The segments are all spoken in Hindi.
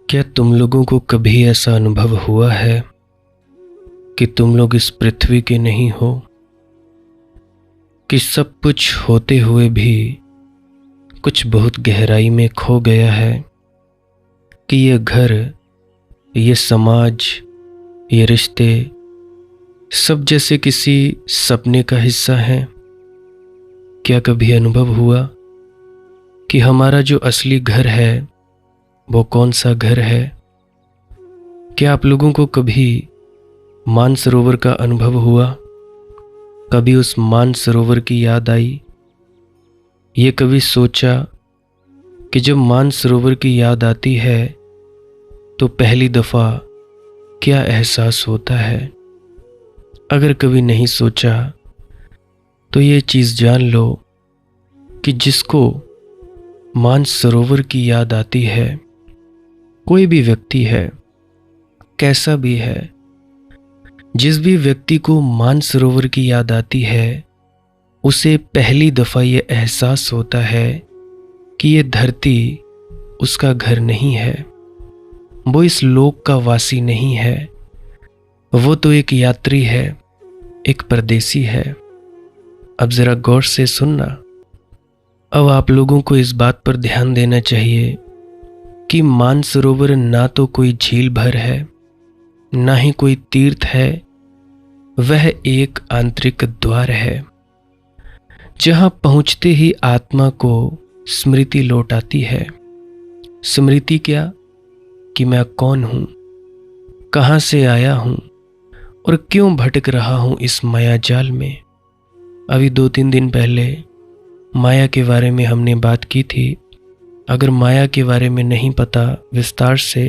क्या तुम लोगों को कभी ऐसा अनुभव हुआ है कि तुम लोग इस पृथ्वी के नहीं हो, कि सब कुछ होते हुए भी कुछ बहुत गहराई में खो गया है, कि ये घर, ये समाज, ये रिश्ते सब जैसे किसी सपने का हिस्सा हैं? क्या कभी अनुभव हुआ कि हमारा जो असली घर है वो कौन सा घर है? क्या आप लोगों को कभी मानसरोवर का अनुभव हुआ? कभी उस मानसरोवर की याद आई? ये कभी सोचा कि जब मानसरोवर की याद आती है तो पहली दफ़ा क्या एहसास होता है? अगर कभी नहीं सोचा तो ये चीज़ जान लो कि जिसको मानसरोवर की याद आती है, कोई भी व्यक्ति है, कैसा भी है, जिस भी व्यक्ति को मानसरोवर की याद आती है उसे पहली दफ़ा ये एहसास होता है कि ये धरती उसका घर नहीं है, वो इस लोक का वासी नहीं है, वो तो एक यात्री है, एक परदेसी है। अब ज़रा गौर से सुनना। अब आप लोगों को इस बात पर ध्यान देना चाहिए कि मानसरोवर ना तो कोई झील भर है, ना ही कोई तीर्थ है, वह एक आंतरिक द्वार है जहां पहुंचते ही आत्मा को स्मृति लौट आती है। स्मृति क्या? कि मैं कौन हूं, कहां से आया हूं और क्यों भटक रहा हूं इस माया जाल में। अभी 2-3 दिन पहले माया के बारे में हमने बात की थी। अगर माया के बारे में नहीं पता विस्तार से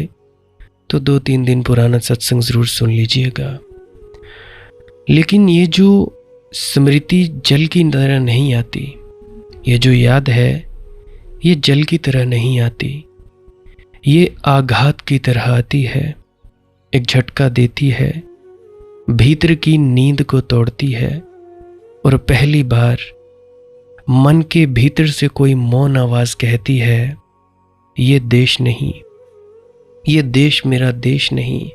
तो 2-3 दिन पुराना सत्संग ज़रूर सुन लीजिएगा। लेकिन ये जो स्मृति जल की तरह नहीं आती, ये जो याद है ये जल की तरह नहीं आती, ये आघात की तरह आती है, एक झटका देती है, भीतर की नींद को तोड़ती है और पहली बार मन के भीतर से कोई मौन आवाज कहती है, ये देश नहीं, ये देश मेरा देश नहीं,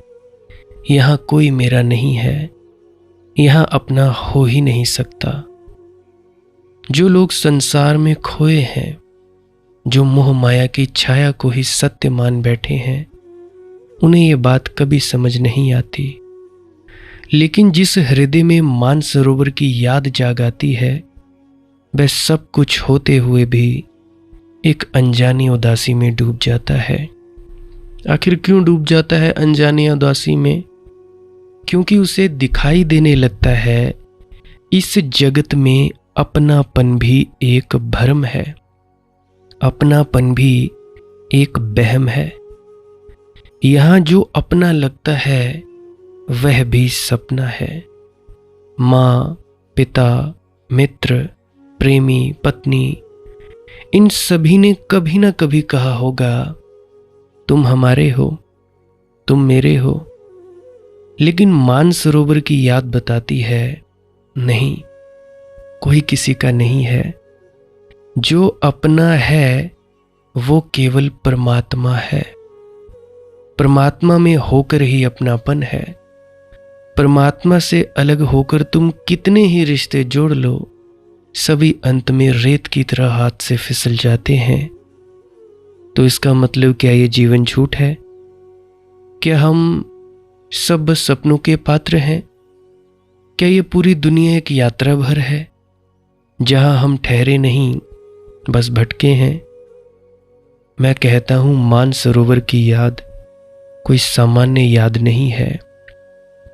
यहाँ कोई मेरा नहीं है, यहाँ अपना हो ही नहीं सकता। जो लोग संसार में खोए हैं, जो मोह माया की छाया को ही सत्य मान बैठे हैं, उन्हें ये बात कभी समझ नहीं आती। लेकिन जिस हृदय में मानसरोवर की याद जाग आती है, वह सब कुछ होते हुए भी एक अनजानी उदासी में डूब जाता है। आखिर क्यों डूब जाता है अनजानी उदासी में? क्योंकि उसे दिखाई देने लगता है इस जगत में अपनापन भी एक भ्रम है, अपनापन भी एक वहम है। यहाँ जो अपना लगता है वह भी सपना है। माँ, पिता, मित्र, प्रेमी, पत्नी, इन सभी ने कभी ना कभी कहा होगा, तुम हमारे हो, तुम मेरे हो। लेकिन मानसरोवर की याद बताती है, नहीं, कोई किसी का नहीं है। जो अपना है वो केवल परमात्मा है। परमात्मा में होकर ही अपनापन है। परमात्मा से अलग होकर तुम कितने ही रिश्ते जोड़ लो, सभी अंत में रेत की तरह हाथ से फिसल जाते हैं। तो इसका मतलब क्या ये जीवन झूठ है? क्या हम सब बस सपनों के पात्र हैं? क्या ये पूरी दुनिया एक यात्रा भर है जहां हम ठहरे नहीं, बस भटके हैं? मैं कहता हूं मानसरोवर की याद कोई सामान्य याद नहीं है।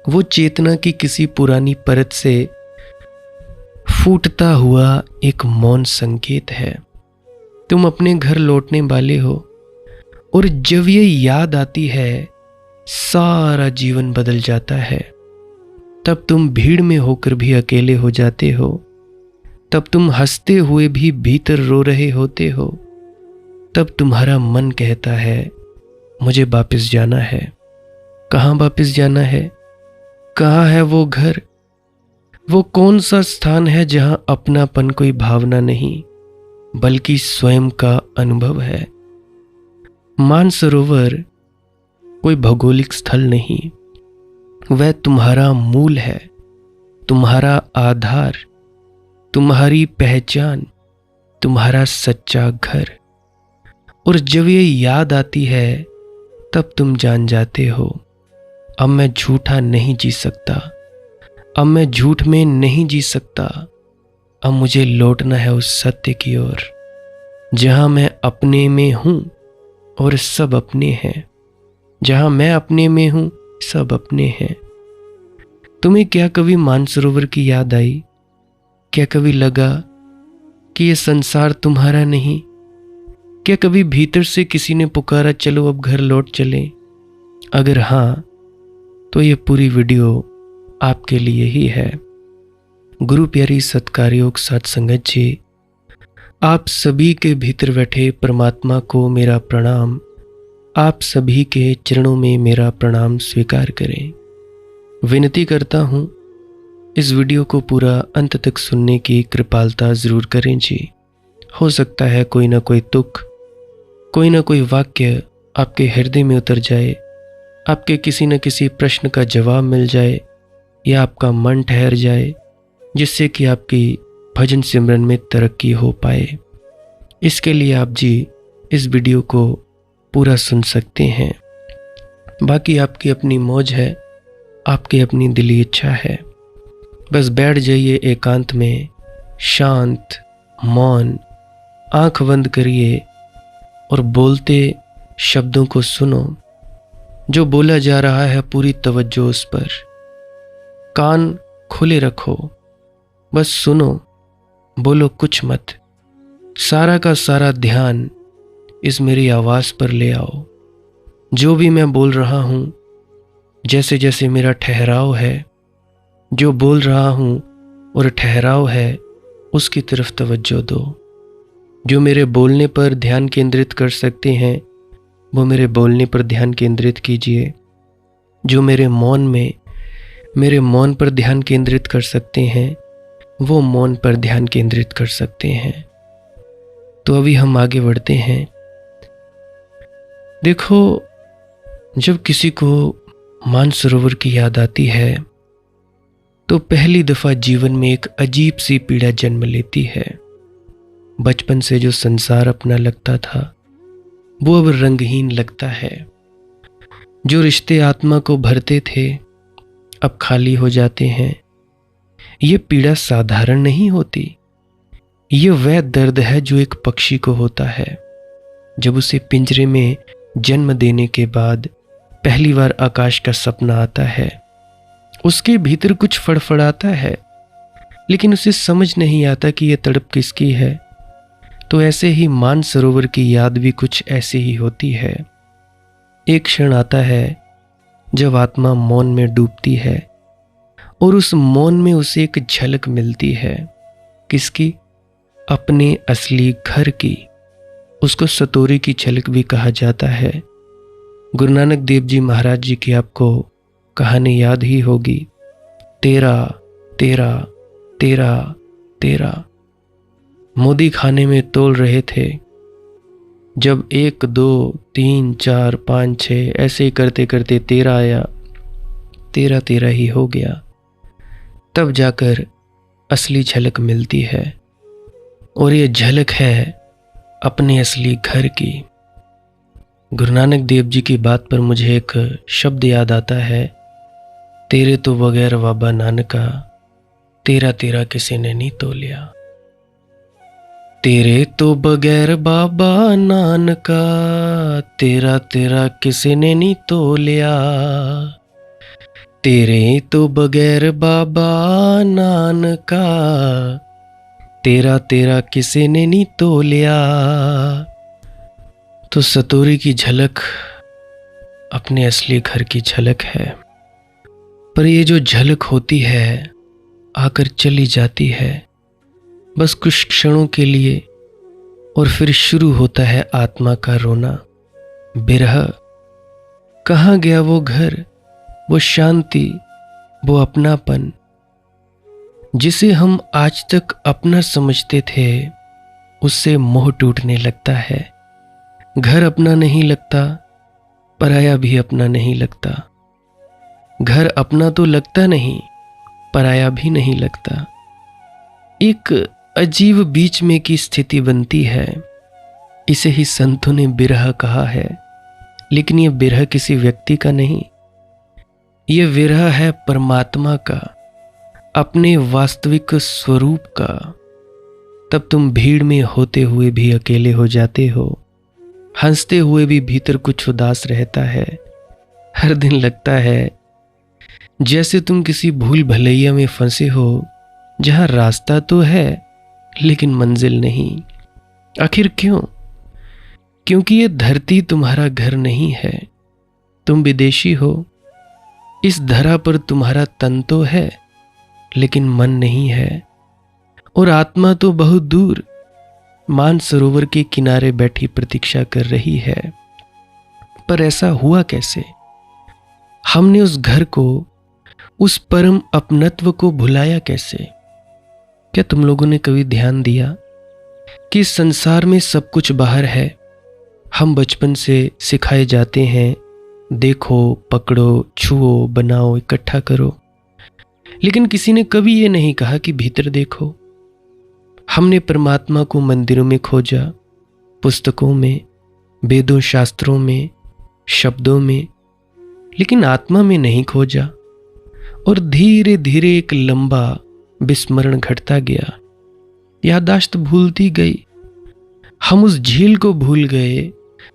वो चेतना की किसी पुरानी परत से फूटता हुआ एक मौन संकेत है। तुम अपने घर लौटने वाले हो और जब ये याद आती है सारा जीवन बदल जाता है। तब तुम भीड़ में होकर भी अकेले हो जाते हो, तब तुम हंसते हुए भी भीतर रो रहे होते हो, तब तुम्हारा मन कहता है मुझे वापस जाना है। कहाँ वापस जाना है? कहाँ है वो घर? वो कौन सा स्थान है जहां अपनापन कोई भावना नहीं बल्कि स्वयं का अनुभव है? मानसरोवर कोई भौगोलिक स्थल नहीं, वह तुम्हारा मूल है, तुम्हारा आधार, तुम्हारी पहचान, तुम्हारा सच्चा घर। और जब ये याद आती है तब तुम जान जाते हो, अब मैं झूठा नहीं जी सकता, अब मैं झूठ में नहीं जी सकता। अब मुझे लौटना है उस सत्य की ओर जहां मैं अपने में हूं और सब अपने हैं, जहां मैं अपने में हूं सब अपने हैं। तुम्हें क्या कभी मानसरोवर की याद आई? क्या कभी लगा कि ये संसार तुम्हारा नहीं? क्या कभी भीतर से किसी ने पुकारा, चलो अब घर लौट चलें? अगर हाँ, तो ये पूरी वीडियो आपके लिए ही है। गुरु प्यारी सत्कारयोग सत्संगत जी, आप सभी के भीतर बैठे परमात्मा को मेरा प्रणाम, आप सभी के चरणों में मेरा प्रणाम स्वीकार करें। विनती करता हूँ, इस वीडियो को पूरा अंत तक सुनने की कृपालता ज़रूर करें जी। हो सकता है कोई ना कोई तुक, कोई ना कोई वाक्य आपके हृदय में उतर जाए, आपके किसी न किसी प्रश्न का जवाब मिल जाए, या आपका मन ठहर जाए, जिससे कि आपकी भजन सिमरन में तरक्की हो पाए। इसके लिए आप जी इस वीडियो को पूरा सुन सकते हैं। बाकी आपकी अपनी मौज है, आपकी अपनी दिली इच्छा है। बस बैठ जाइए एकांत में, शांत, मौन, आंख बंद करिए और बोलते शब्दों को सुनो। जो बोला जा रहा है पूरी तवज्जो उस पर, कान खुले रखो, बस सुनो, बोलो कुछ मत। सारा का सारा ध्यान इस मेरी आवाज़ पर ले आओ। जो भी मैं बोल रहा हूँ, जैसे जैसे मेरा ठहराव है, जो बोल रहा हूँ और ठहराव है, उसकी तरफ तवज्जो दो। जो मेरे बोलने पर ध्यान केंद्रित कर सकते हैं वो मेरे बोलने पर ध्यान केंद्रित कीजिए। जो मेरे मौन पर ध्यान केंद्रित कर सकते हैं वो मौन पर ध्यान केंद्रित कर सकते हैं। तो अभी हम आगे बढ़ते हैं। देखो, जब किसी को मानसरोवर की याद आती है तो पहली दफा जीवन में एक अजीब सी पीड़ा जन्म लेती है। बचपन से जो संसार अपना लगता था वो अब रंगहीन लगता है। जो रिश्ते आत्मा को भरते थे अब खाली हो जाते हैं। ये पीड़ा साधारण नहीं होती, ये वह दर्द है जो एक पक्षी को होता है जब उसे पिंजरे में जन्म देने के बाद पहली बार आकाश का सपना आता है। उसके भीतर कुछ फड़फड़ाता है, लेकिन उसे समझ नहीं आता कि यह तड़प किसकी है। तो ऐसे ही मानसरोवर की याद भी कुछ ऐसे ही होती है। एक क्षण आता है जब आत्मा मौन में डूबती है और उस मौन में उसे एक झलक मिलती है। किसकी? अपने असली घर की। उसको सतोरी की झलक भी कहा जाता है। गुरु नानक देव जी महाराज जी की आपको कहानी याद ही होगी, तेरा तेरा तेरा तेरा। मोदी खाने में तोल रहे थे। जब 1 2 3 4 5 6 ऐसे ही करते करते 13 आया, 13 13 ही हो गया। तब जाकर असली झलक मिलती है, और ये झलक है अपने असली घर की। गुरु नानक देव जी की बात पर मुझे एक शब्द याद आता है, तेरे तो बगैर बाबा नानका, तेरा तेरा किसी ने नहीं तोलिया। तेरे तो बगैर बाबा नानका, तेरा तेरा किसी ने नहीं तोलिया। तेरे तो बगैर बाबा नानका, तेरा तेरा किसी ने नहीं तोलिया। तो सतोरी की झलक अपने असली घर की झलक है। पर ये जो झलक होती है आकर चली जाती है बस कुछ क्षणों के लिए, और फिर शुरू होता है आत्मा का रोना, बिरह। कहाँ गया वो घर, वो शांति, वो अपनापन जिसे हम आज तक अपना समझते थे, उससे मोह टूटने लगता है। घर अपना नहीं लगता, पराया भी अपना नहीं लगता। घर अपना तो लगता नहीं, पराया भी नहीं लगता। एक अजीब बीच में की स्थिति बनती है। इसे ही संतों ने विरह कहा है, लेकिन यह विरह किसी व्यक्ति का नहीं, यह विरह है परमात्मा का, अपने वास्तविक स्वरूप का। तब तुम भीड़ में होते हुए भी अकेले हो जाते हो, हंसते हुए भी भीतर कुछ उदास रहता है। हर दिन लगता है जैसे तुम किसी भूल भलैया में फंसे हो, जहां रास्ता तो है लेकिन मंजिल नहीं। आखिर क्यों? क्योंकि ये धरती तुम्हारा घर नहीं है, तुम विदेशी हो। इस धरा पर तुम्हारा तन तो है लेकिन मन नहीं है, और आत्मा तो बहुत दूर मानसरोवर के किनारे बैठी प्रतीक्षा कर रही है। पर ऐसा हुआ कैसे? हमने उस घर को, उस परम अपनत्व को भुलाया कैसे? क्या तुम लोगों ने कभी ध्यान दिया कि इस संसार में सब कुछ बाहर है? हम बचपन से सिखाए जाते हैं, देखो, पकड़ो, छुओ, बनाओ, इकट्ठा करो, लेकिन किसी ने कभी ये नहीं कहा कि भीतर देखो। हमने परमात्मा को मंदिरों में खोजा, पुस्तकों में, वेदों शास्त्रों में, शब्दों में, लेकिन आत्मा में नहीं खोजा। और धीरे धीरे एक लंबा विस्मरण घटता गया, याददाश्त भूलती गई। हम उस झील को भूल गए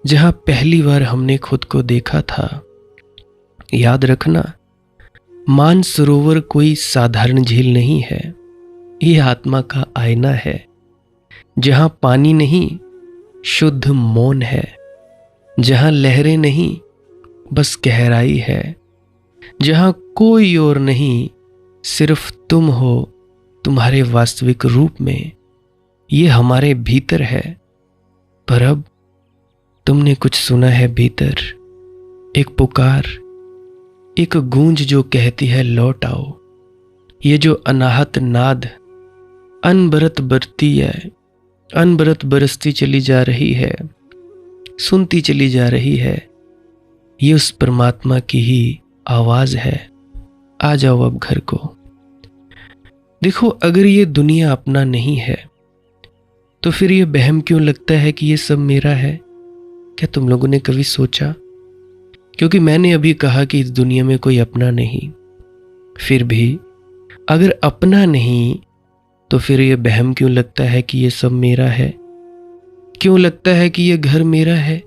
जहां पहली बार हमने खुद को देखा था। याद रखना, मानसरोवर कोई साधारण झील नहीं है, यह आत्मा का आईना है, जहां पानी नहीं, शुद्ध मौन है, जहां लहरें नहीं, बस गहराई है, जहां कोई और नहीं, सिर्फ तुम हो तुम्हारे वास्तविक रूप में। ये हमारे भीतर है। पर अब तुमने कुछ सुना है भीतर, एक पुकार, एक गूंज जो कहती है लौट आओ। ये जो अनाहत नाद अनबरत बरती है, अनबरत बरसती चली जा रही है, सुनती चली जा रही है, ये उस परमात्मा की ही आवाज है। आ जाओ अब घर को। देखो, अगर ये दुनिया अपना नहीं है तो फिर ये वहम क्यों लगता है कि ये सब मेरा है? क्या तुम लोगों ने कभी सोचा? क्योंकि मैंने अभी कहा कि इस दुनिया में कोई अपना नहीं। फिर भी अगर अपना नहीं तो फिर ये वहम क्यों लगता है कि ये सब मेरा है? क्यों लगता है कि ये घर मेरा है?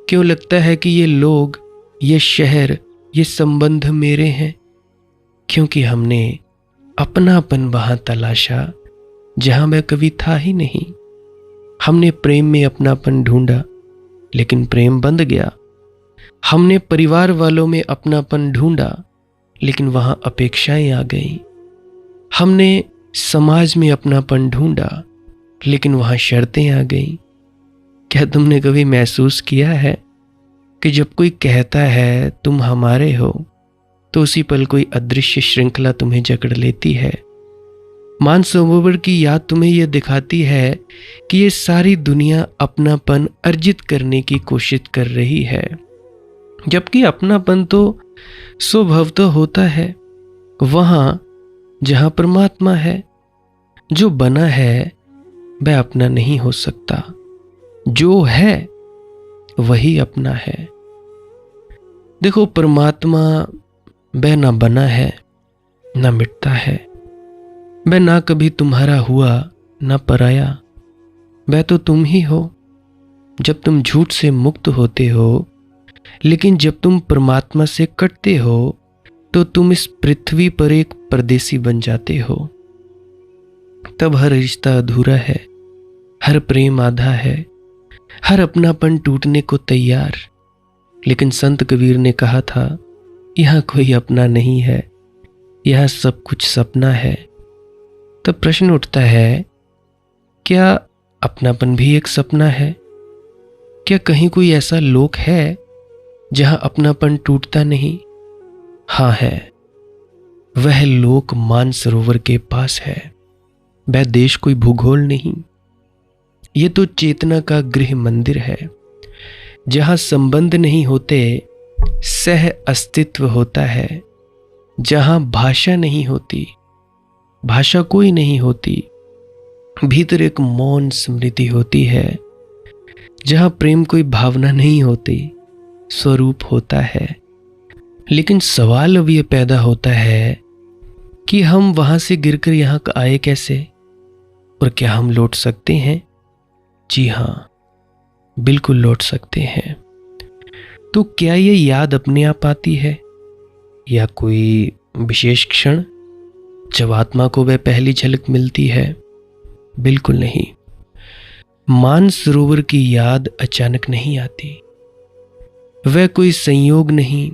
क्यों लगता है कि ये लोग, ये शहर, ये संबंध मेरे हैं? क्योंकि हमने अपनापन वहां तलाशा जहां मैं कभी था ही नहीं। हमने प्रेम में अपनापन ढूंढा, लेकिन प्रेम बंध गया। हमने परिवार वालों में अपनापन ढूंढा, लेकिन वहां अपेक्षाएं आ गईं। हमने समाज में अपनापन ढूंढा, लेकिन वहां शर्तें आ गईं। क्या तुमने कभी महसूस किया है कि जब कोई कहता है तुम हमारे हो, तो उसी पल कोई अदृश्य श्रृंखला तुम्हें जकड़ लेती है? मानसरोवर की याद तुम्हें यह दिखाती है कि ये सारी दुनिया अपनापन अर्जित करने की कोशिश कर रही है, जबकि अपनापन तो स्वभावतः होता है वहां जहां परमात्मा है। जो बना है वह अपना नहीं हो सकता, जो है वही अपना है। देखो, परमात्मा वह ना बना है, ना मिटता है, वह ना कभी तुम्हारा हुआ, ना पराया, वह तो तुम ही हो। जब तुम झूठ से मुक्त होते हो, लेकिन जब तुम परमात्मा से कटते हो तो तुम इस पृथ्वी पर एक परदेसी बन जाते हो। तब हर रिश्ता अधूरा है, हर प्रेम आधा है, हर अपनापन टूटने को तैयार। लेकिन संत कबीर ने कहा था, यहां कोई अपना नहीं है, यह सब कुछ सपना है। तब प्रश्न उठता है, क्या अपनापन भी एक सपना है? क्या कहीं कोई ऐसा लोक है जहां अपनापन टूटता नहीं? हाँ है, वह लोक मानसरोवर के पास है। वह देश कोई भूगोल नहीं, ये तो चेतना का गृह मंदिर है। जहाँ संबंध नहीं होते, सह अस्तित्व होता है। जहाँ भाषा नहीं होती, भाषा कोई नहीं होती, भीतर एक मौन स्मृति होती है। जहाँ प्रेम कोई भावना नहीं होती, स्वरूप होता है। लेकिन सवाल अब ये पैदा होता है कि हम वहां से गिरकर यहाँ आए कैसे, और क्या हम लौट सकते हैं? जी हाँ, बिल्कुल लौट सकते हैं। तो क्या ये याद अपने आप आती है, या कोई विशेष क्षण जब आत्मा को वह पहली झलक मिलती है? बिल्कुल नहीं। मानसरोवर की याद अचानक नहीं आती। वह कोई संयोग नहीं,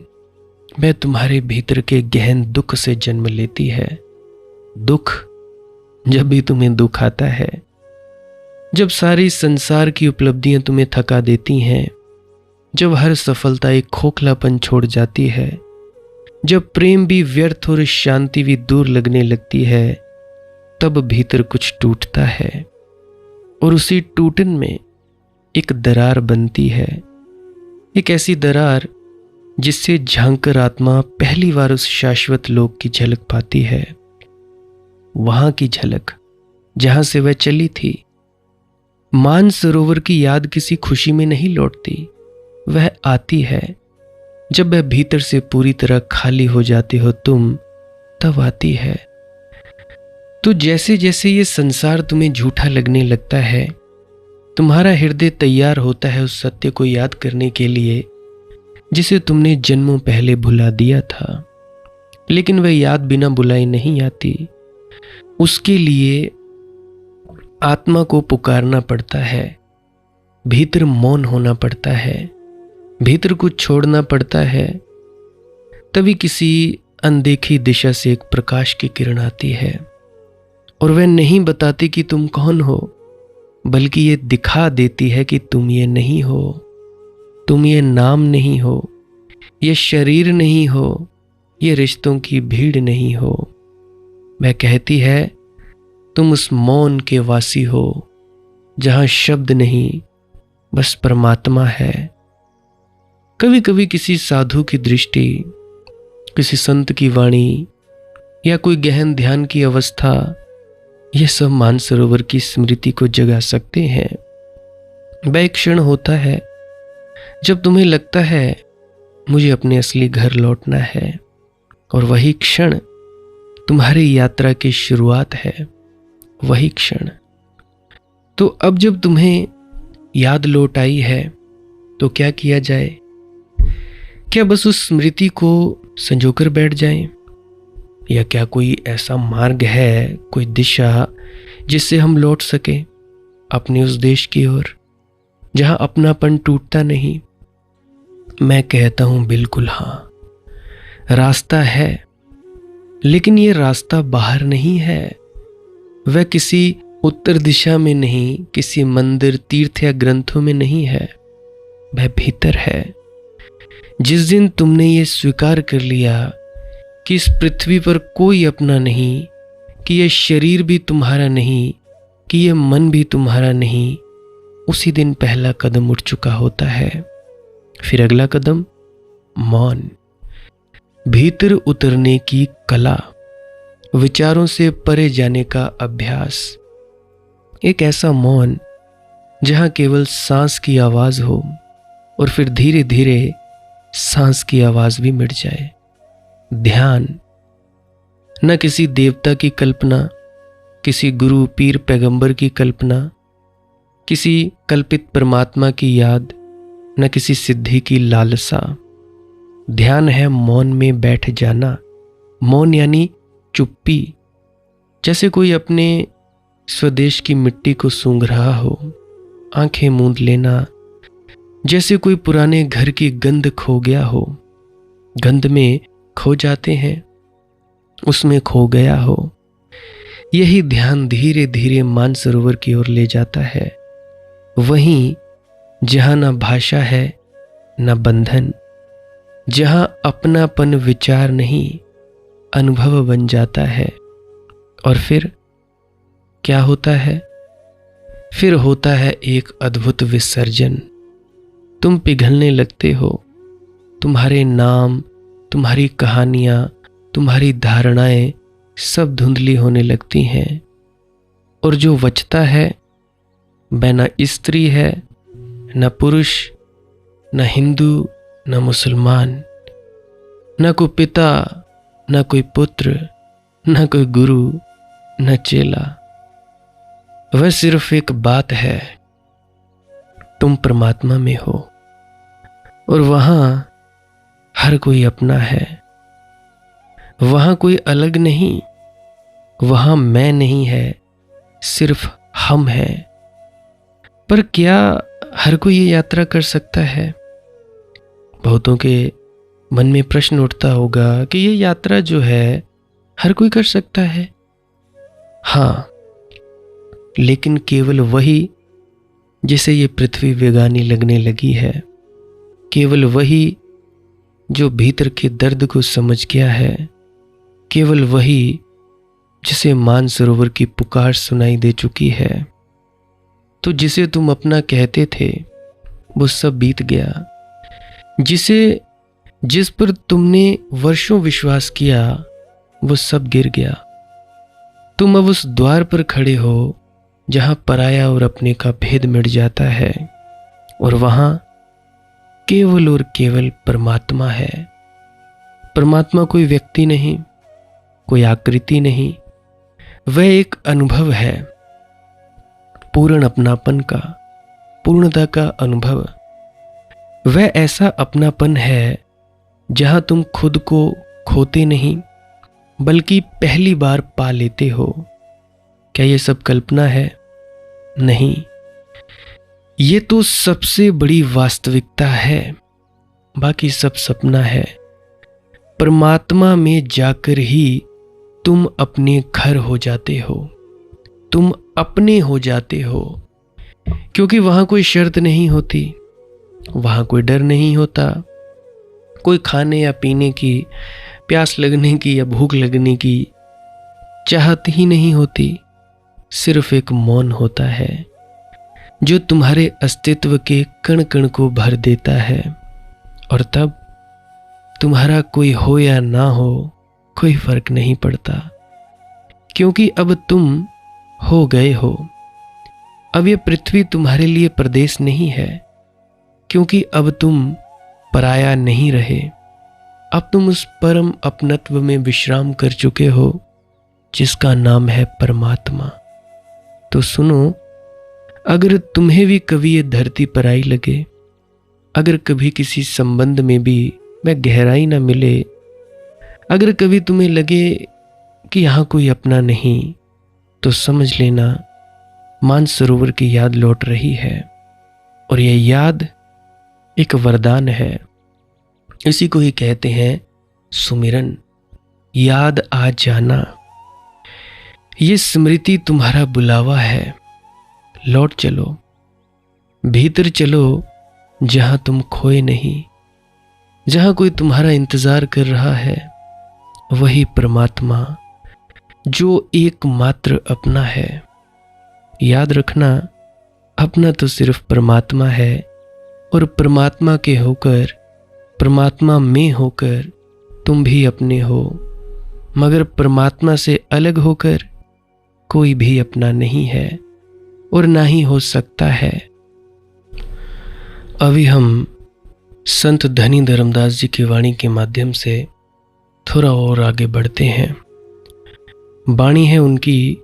वह तुम्हारे भीतर के गहन दुख से जन्म लेती है। दुख, जब भी तुम्हें दुख आता है, जब सारी संसार की उपलब्धियां तुम्हें थका देती हैं, जब हर सफलता एक खोखलापन छोड़ जाती है, जब प्रेम भी व्यर्थ और शांति भी दूर लगने लगती है, तब भीतर कुछ टूटता है। और उसी टूटन में एक दरार बनती है, एक ऐसी दरार जिससे झांककर आत्मा पहली बार उस शाश्वत लोक की झलक पाती है। वहां की झलक जहां से वह चली थी। मानसरोवर की याद किसी खुशी में नहीं लौटती, वह आती है जब वह भीतर से पूरी तरह खाली हो जाती हो तुम, तब आती है। तो जैसे जैसे ये संसार तुम्हें झूठा लगने लगता है, तुम्हारा हृदय तैयार होता है उस सत्य को याद करने के लिए जिसे तुमने जन्मों पहले भुला दिया था। लेकिन वह याद बिना बुलाए नहीं आती। उसके लिए आत्मा को पुकारना पड़ता है, भीतर मौन होना पड़ता है, भीतर कुछ छोड़ना पड़ता है। तभी किसी अनदेखी दिशा से एक प्रकाश की किरण आती है, और वह नहीं बताती कि तुम कौन हो, बल्कि ये दिखा देती है कि तुम ये नहीं हो, तुम ये नाम नहीं हो, ये शरीर नहीं हो, ये रिश्तों की भीड़ नहीं हो। वह कहती है तुम उस मौन के वासी हो जहां शब्द नहीं, बस परमात्मा है। कभी कभी किसी साधु की दृष्टि, किसी संत की वाणी, या कोई गहन ध्यान की अवस्था, यह सब मानसरोवर की स्मृति को जगा सकते हैं। वह एक क्षण होता है जब तुम्हें लगता है मुझे अपने असली घर लौटना है, और वही क्षण तुम्हारी यात्रा की शुरुआत है, वही क्षण। तो अब जब तुम्हें याद लौट आई है, तो क्या किया जाए? क्या बस उस स्मृति को संजोकर बैठ जाएं? या क्या कोई ऐसा मार्ग है, कोई दिशा जिससे हम लौट सके अपने उस देश की ओर जहां अपनापन टूटता नहीं? मैं कहता हूं बिल्कुल हाँ, रास्ता है। लेकिन ये रास्ता बाहर नहीं है, वह किसी उत्तर दिशा में नहीं, किसी मंदिर, तीर्थ या ग्रंथों में नहीं है, वह भीतर है। जिस दिन तुमने ये स्वीकार कर लिया कि इस पृथ्वी पर कोई अपना नहीं, कि यह शरीर भी तुम्हारा नहीं, कि यह मन भी तुम्हारा नहीं, उसी दिन पहला कदम उठ चुका होता है। फिर अगला कदम मौन, भीतर उतरने की कला, विचारों से परे जाने का अभ्यास। एक ऐसा मौन जहां केवल सांस की आवाज हो, और फिर धीरे धीरे सांस की आवाज भी मिट जाए। ध्यान, न किसी देवता की कल्पना, किसी गुरु, पीर, पैगंबर की कल्पना, किसी कल्पित परमात्मा की याद, न किसी सिद्धि की लालसा। ध्यान है मौन में बैठ जाना। मौन यानी चुप्पी, जैसे कोई अपने स्वदेश की मिट्टी को सूंघ रहा हो, आंखें मूंद लेना, जैसे कोई पुराने घर की गंध खो गया हो। गंध में खो जाते हैं, उसमें खो गया हो। यही ध्यान धीरे धीरे मानसरोवर की ओर ले जाता है, वहीं जहां ना भाषा है ना बंधन, जहां अपनापन विचार नहीं अनुभव बन जाता है। और फिर क्या होता है? फिर होता है एक अद्भुत विसर्जन। तुम पिघलने लगते हो। तुम्हारे नाम, तुम्हारी कहानियां, तुम्हारी धारणाएं सब धुंधली होने लगती हैं। और जो बचता है वह न स्त्री है, न पुरुष, न हिंदू, न मुसलमान, न कोई पिता, न कोई पुत्र, न कोई गुरु, न चेला। वह सिर्फ एक बात है, तुम परमात्मा में हो और वहां हर कोई अपना है। वहां कोई अलग नहीं, वहां मैं नहीं है, सिर्फ हम हैं। पर क्या हर कोई ये यात्रा कर सकता है? बहुतों के मन में प्रश्न उठता होगा कि ये यात्रा जो है हर कोई कर सकता है। हाँ, लेकिन केवल वही जिसे ये पृथ्वी बेगानी लगने लगी है, केवल वही जो भीतर के दर्द को समझ गया है, केवल वही जिसे मानसरोवर की पुकार सुनाई दे चुकी है। तो जिसे तुम अपना कहते थे वो सब बीत गया, जिस पर तुमने वर्षों विश्वास किया वो सब गिर गया। तुम अब उस द्वार पर खड़े हो जहां पराया और अपने का भेद मिट जाता है और वहां केवल और केवल परमात्मा है। परमात्मा कोई व्यक्ति नहीं, कोई आकृति नहीं, वह एक अनुभव है, पूर्ण अपनापन का, पूर्णता का अनुभव। वह ऐसा अपनापन है जहां तुम खुद को खोते नहीं बल्कि पहली बार पा लेते हो। क्या यह सब कल्पना है? नहीं, ये तो सबसे बड़ी वास्तविकता है। बाकी सब सपना है। परमात्मा में जाकर ही तुम अपने घर हो जाते हो, तुम अपने हो जाते हो, क्योंकि वहां कोई शर्त नहीं होती, वहां कोई डर नहीं होता, कोई खाने या पीने की, प्यास लगने की या भूख लगने की चाहत ही नहीं होती। सिर्फ एक मौन होता है जो तुम्हारे अस्तित्व के कण कण को भर देता है। और तब तुम्हारा कोई हो या ना हो कोई फर्क नहीं पड़ता, क्योंकि अब तुम हो गए हो। अब यह पृथ्वी तुम्हारे लिए प्रदेश नहीं है, क्योंकि अब तुम पराया नहीं रहे। अब तुम उस परम अपनत्व में विश्राम कर चुके हो जिसका नाम है परमात्मा। तो सुनो, अगर तुम्हें भी कभी ये धरती पराई लगे, अगर कभी किसी संबंध में भी वह गहराई ना मिले, अगर कभी तुम्हें लगे कि यहां कोई अपना नहीं, तो समझ लेना मानसरोवर की याद लौट रही है। और यह याद एक वरदान है। इसी को ही कहते हैं सुमिरन, याद आ जाना। ये स्मृति तुम्हारा बुलावा है। लौट चलो, भीतर चलो, जहां तुम खोए नहीं, जहां कोई तुम्हारा इंतजार कर रहा है। वही परमात्मा जो एकमात्र अपना है। याद रखना, अपना तो सिर्फ परमात्मा है, और परमात्मा के होकर, परमात्मा में होकर तुम भी अपने हो। मगर परमात्मा से अलग होकर कोई भी अपना नहीं है और ना ही हो सकता है। अभी हम संत धनी धर्मदास जी की वाणी के माध्यम से थोड़ा और आगे बढ़ते हैं। वाणी है उनकी,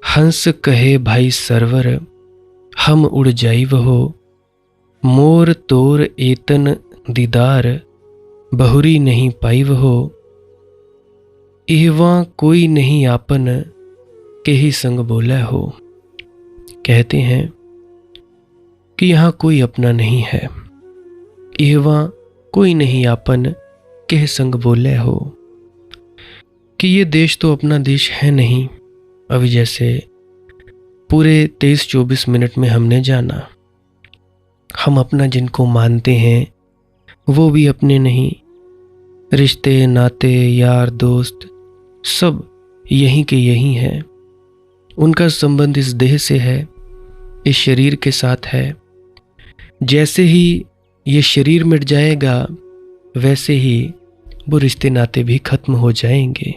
हंस कहे भाई सरवर, हम उड़ जाइब हो, मोर तोर एतन दीदार, बहुरी नहीं पाइब हो, एवा कोई नहीं आपन, के ही संग बोला हो। कहते हैं कि यहाँ कोई अपना नहीं है, एवा कोई नहीं आपन, के संग बोले हो, कि ये देश तो अपना देश है नहीं। अभी जैसे पूरे 23-24 मिनट में हमने जाना, हम अपना जिनको मानते हैं वो भी अपने नहीं। रिश्ते, नाते, यार, दोस्त सब यहीं के यहीं हैं। उनका संबंध इस देह से है, इस शरीर के साथ है। जैसे ही ये शरीर मिट जाएगा वैसे ही वो रिश्ते नाते भी खत्म हो जाएंगे।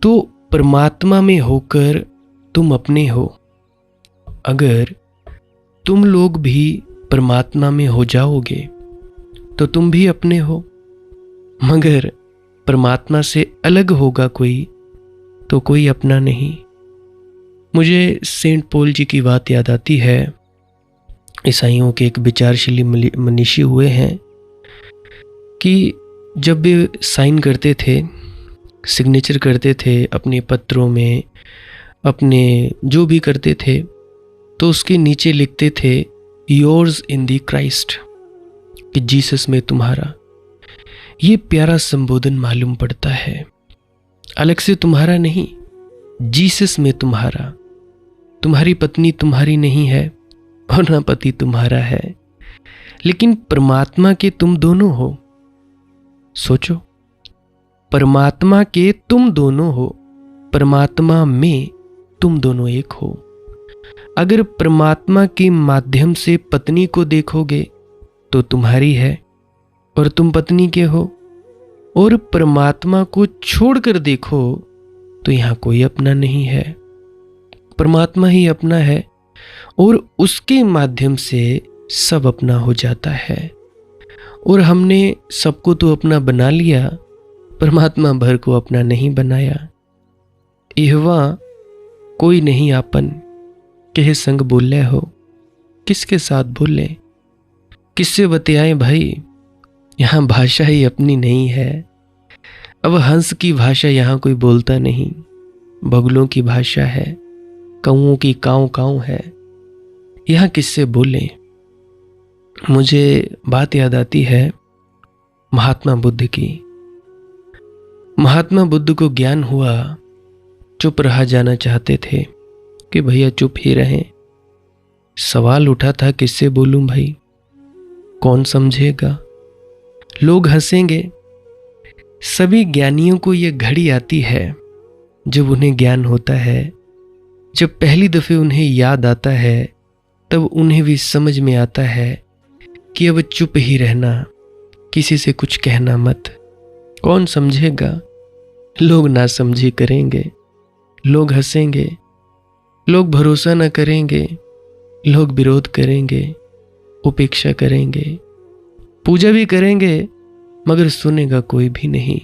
तो परमात्मा में होकर तुम अपने हो। अगर तुम लोग भी परमात्मा में हो जाओगे तो तुम भी अपने हो, मगर परमात्मा से अलग होगा कोई तो कोई अपना नहीं। मुझे सेंट पॉल जी की बात याद आती है। ईसाइयों के एक विचारशील मनीषी हुए हैं कि जब वे साइन करते थे, सिग्नेचर करते थे अपने पत्रों में, अपने जो भी करते थे, तो उसके नीचे लिखते थे योर्स इन दी क्राइस्ट, कि जीसस में तुम्हारा। ये प्यारा संबोधन मालूम पड़ता है। अलग से तुम्हारा नहीं, जीसस में तुम्हारा। तुम्हारी पत्नी तुम्हारी नहीं है और ना पति तुम्हारा है, लेकिन परमात्मा के तुम दोनों हो। सोचो, परमात्मा के तुम दोनों हो, परमात्मा में तुम दोनों एक हो। अगर परमात्मा के माध्यम से पत्नी को देखोगे तो तुम्हारी है और तुम पत्नी के हो, और परमात्मा को छोड़कर देखो तो यहां कोई अपना नहीं है। परमात्मा ही अपना है और उसके माध्यम से सब अपना हो जाता है। और हमने सबको तो अपना बना लिया, परमात्मा भर को अपना नहीं बनाया। इहवा कोई नहीं आपन, कह संग बोले हो, किसके साथ बोले, किससे बतियाएं भाई। यहाँ भाषा ही अपनी नहीं है। अब हंस की भाषा यहाँ कोई बोलता नहीं, बगुलों की भाषा है, कौओं की काऊ काऊ है। यहाँ किससे बोले। मुझे बात याद आती है महात्मा बुद्ध की। महात्मा बुद्ध को ज्ञान हुआ, चुप रहा जाना चाहते थे कि भैया चुप ही रहें। सवाल उठा था किससे बोलूं भाई, कौन समझेगा, लोग हंसेंगे। सभी ज्ञानियों को यह घड़ी आती है जब उन्हें ज्ञान होता है, जब पहली दफे उन्हें याद आता है, तब उन्हें भी समझ में आता है कि अब चुप ही रहना, किसी से कुछ कहना मत। कौन समझेगा, लोग ना समझी करेंगे, लोग हंसेंगे, लोग भरोसा न करेंगे, लोग विरोध करेंगे, उपेक्षा करेंगे, पूजा भी करेंगे, मगर सुनेगा कोई भी नहीं,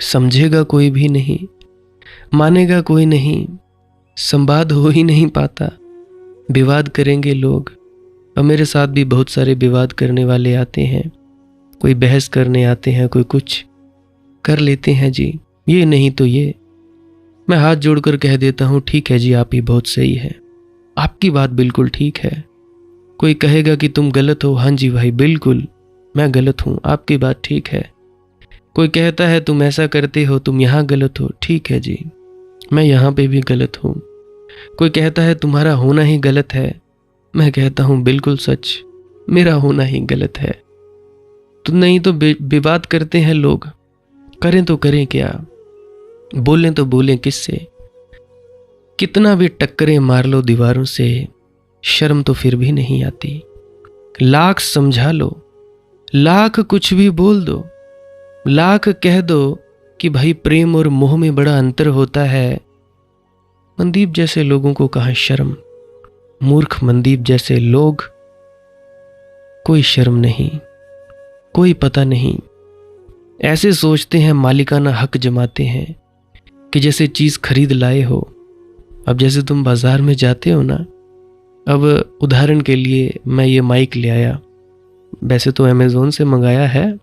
समझेगा कोई भी नहीं, मानेगा कोई नहीं, संवाद हो ही नहीं पाता। विवाद करेंगे लोग। और मेरे साथ भी बहुत सारे विवाद करने वाले आते हैं, कोई बहस करने आते हैं, कोई कुछ कर लेते हैं जी, ये नहीं तो ये। मैं हाथ जोड़कर कह देता हूँ ठीक है जी, आप ही बहुत सही है, आपकी बात बिल्कुल ठीक है। कोई कहेगा कि तुम गलत हो, हाँ जी भाई बिल्कुल मैं गलत हूँ, आपकी बात ठीक है। कोई कहता है तुम ऐसा करते हो, तुम यहाँ गलत हो, ठीक है जी मैं यहाँ पे भी गलत हूँ। कोई कहता है तुम्हारा होना ही गलत है, मैं कहता हूँ बिल्कुल सच, मेरा होना ही गलत है। तो नहीं तो विवाद करते हैं लोग, करें तो करें क्या, बोलें तो बोलें किससे। कितना भी टक्करें मार लो दीवारों से, शर्म तो फिर भी नहीं आती। लाख समझा लो, लाख कुछ भी बोल दो, लाख कह दो कि भाई प्रेम और मोह में बड़ा अंतर होता है। मनदीप जैसे लोगों को कहाँ शर्म, मूर्ख मनदीप जैसे लोग, कोई शर्म नहीं, कोई पता नहीं। ऐसे सोचते हैं, मालिकाना हक जमाते हैं कि जैसे चीज़ खरीद लाए हो। अब जैसे तुम बाजार में जाते हो ना, अब उदाहरण के लिए मैं ये माइक ले आया, वैसे तो अमेज़ोन से मंगाया है,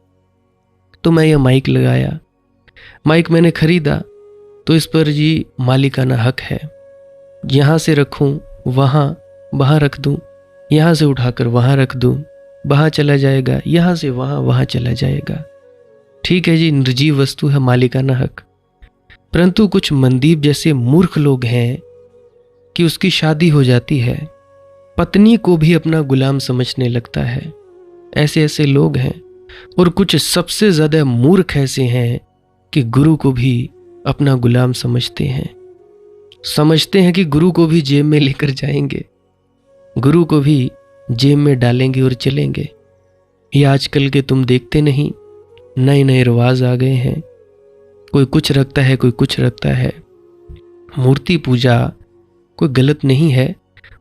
तो मैं ये माइक लगाया, माइक मैंने खरीदा, तो इस पर जी मालिकाना हक है। यहाँ से रखूँ वहाँ रख दूँ, यहाँ से उठाकर वहाँ रख दूँ, वहाँ चला जाएगा, यहाँ से वहाँ चला जाएगा। ठीक है जी, निर्जीव वस्तु है, मालिकाना हक। परंतु कुछ मनदीप जैसे मूर्ख लोग हैं कि उसकी शादी हो जाती है, पत्नी को भी अपना गुलाम समझने लगता है। ऐसे ऐसे लोग हैं। और कुछ सबसे ज्यादा मूर्ख ऐसे हैं कि गुरु को भी अपना गुलाम समझते हैं कि गुरु को भी जेब में लेकर जाएंगे, गुरु को भी जेब में डालेंगे और चलेंगे। ये आजकल के तुम देखते नहीं, नए नए रिवाज आ गए हैं। कोई कुछ रखता है, कोई कुछ रखता है। मूर्ति पूजा कोई गलत नहीं है,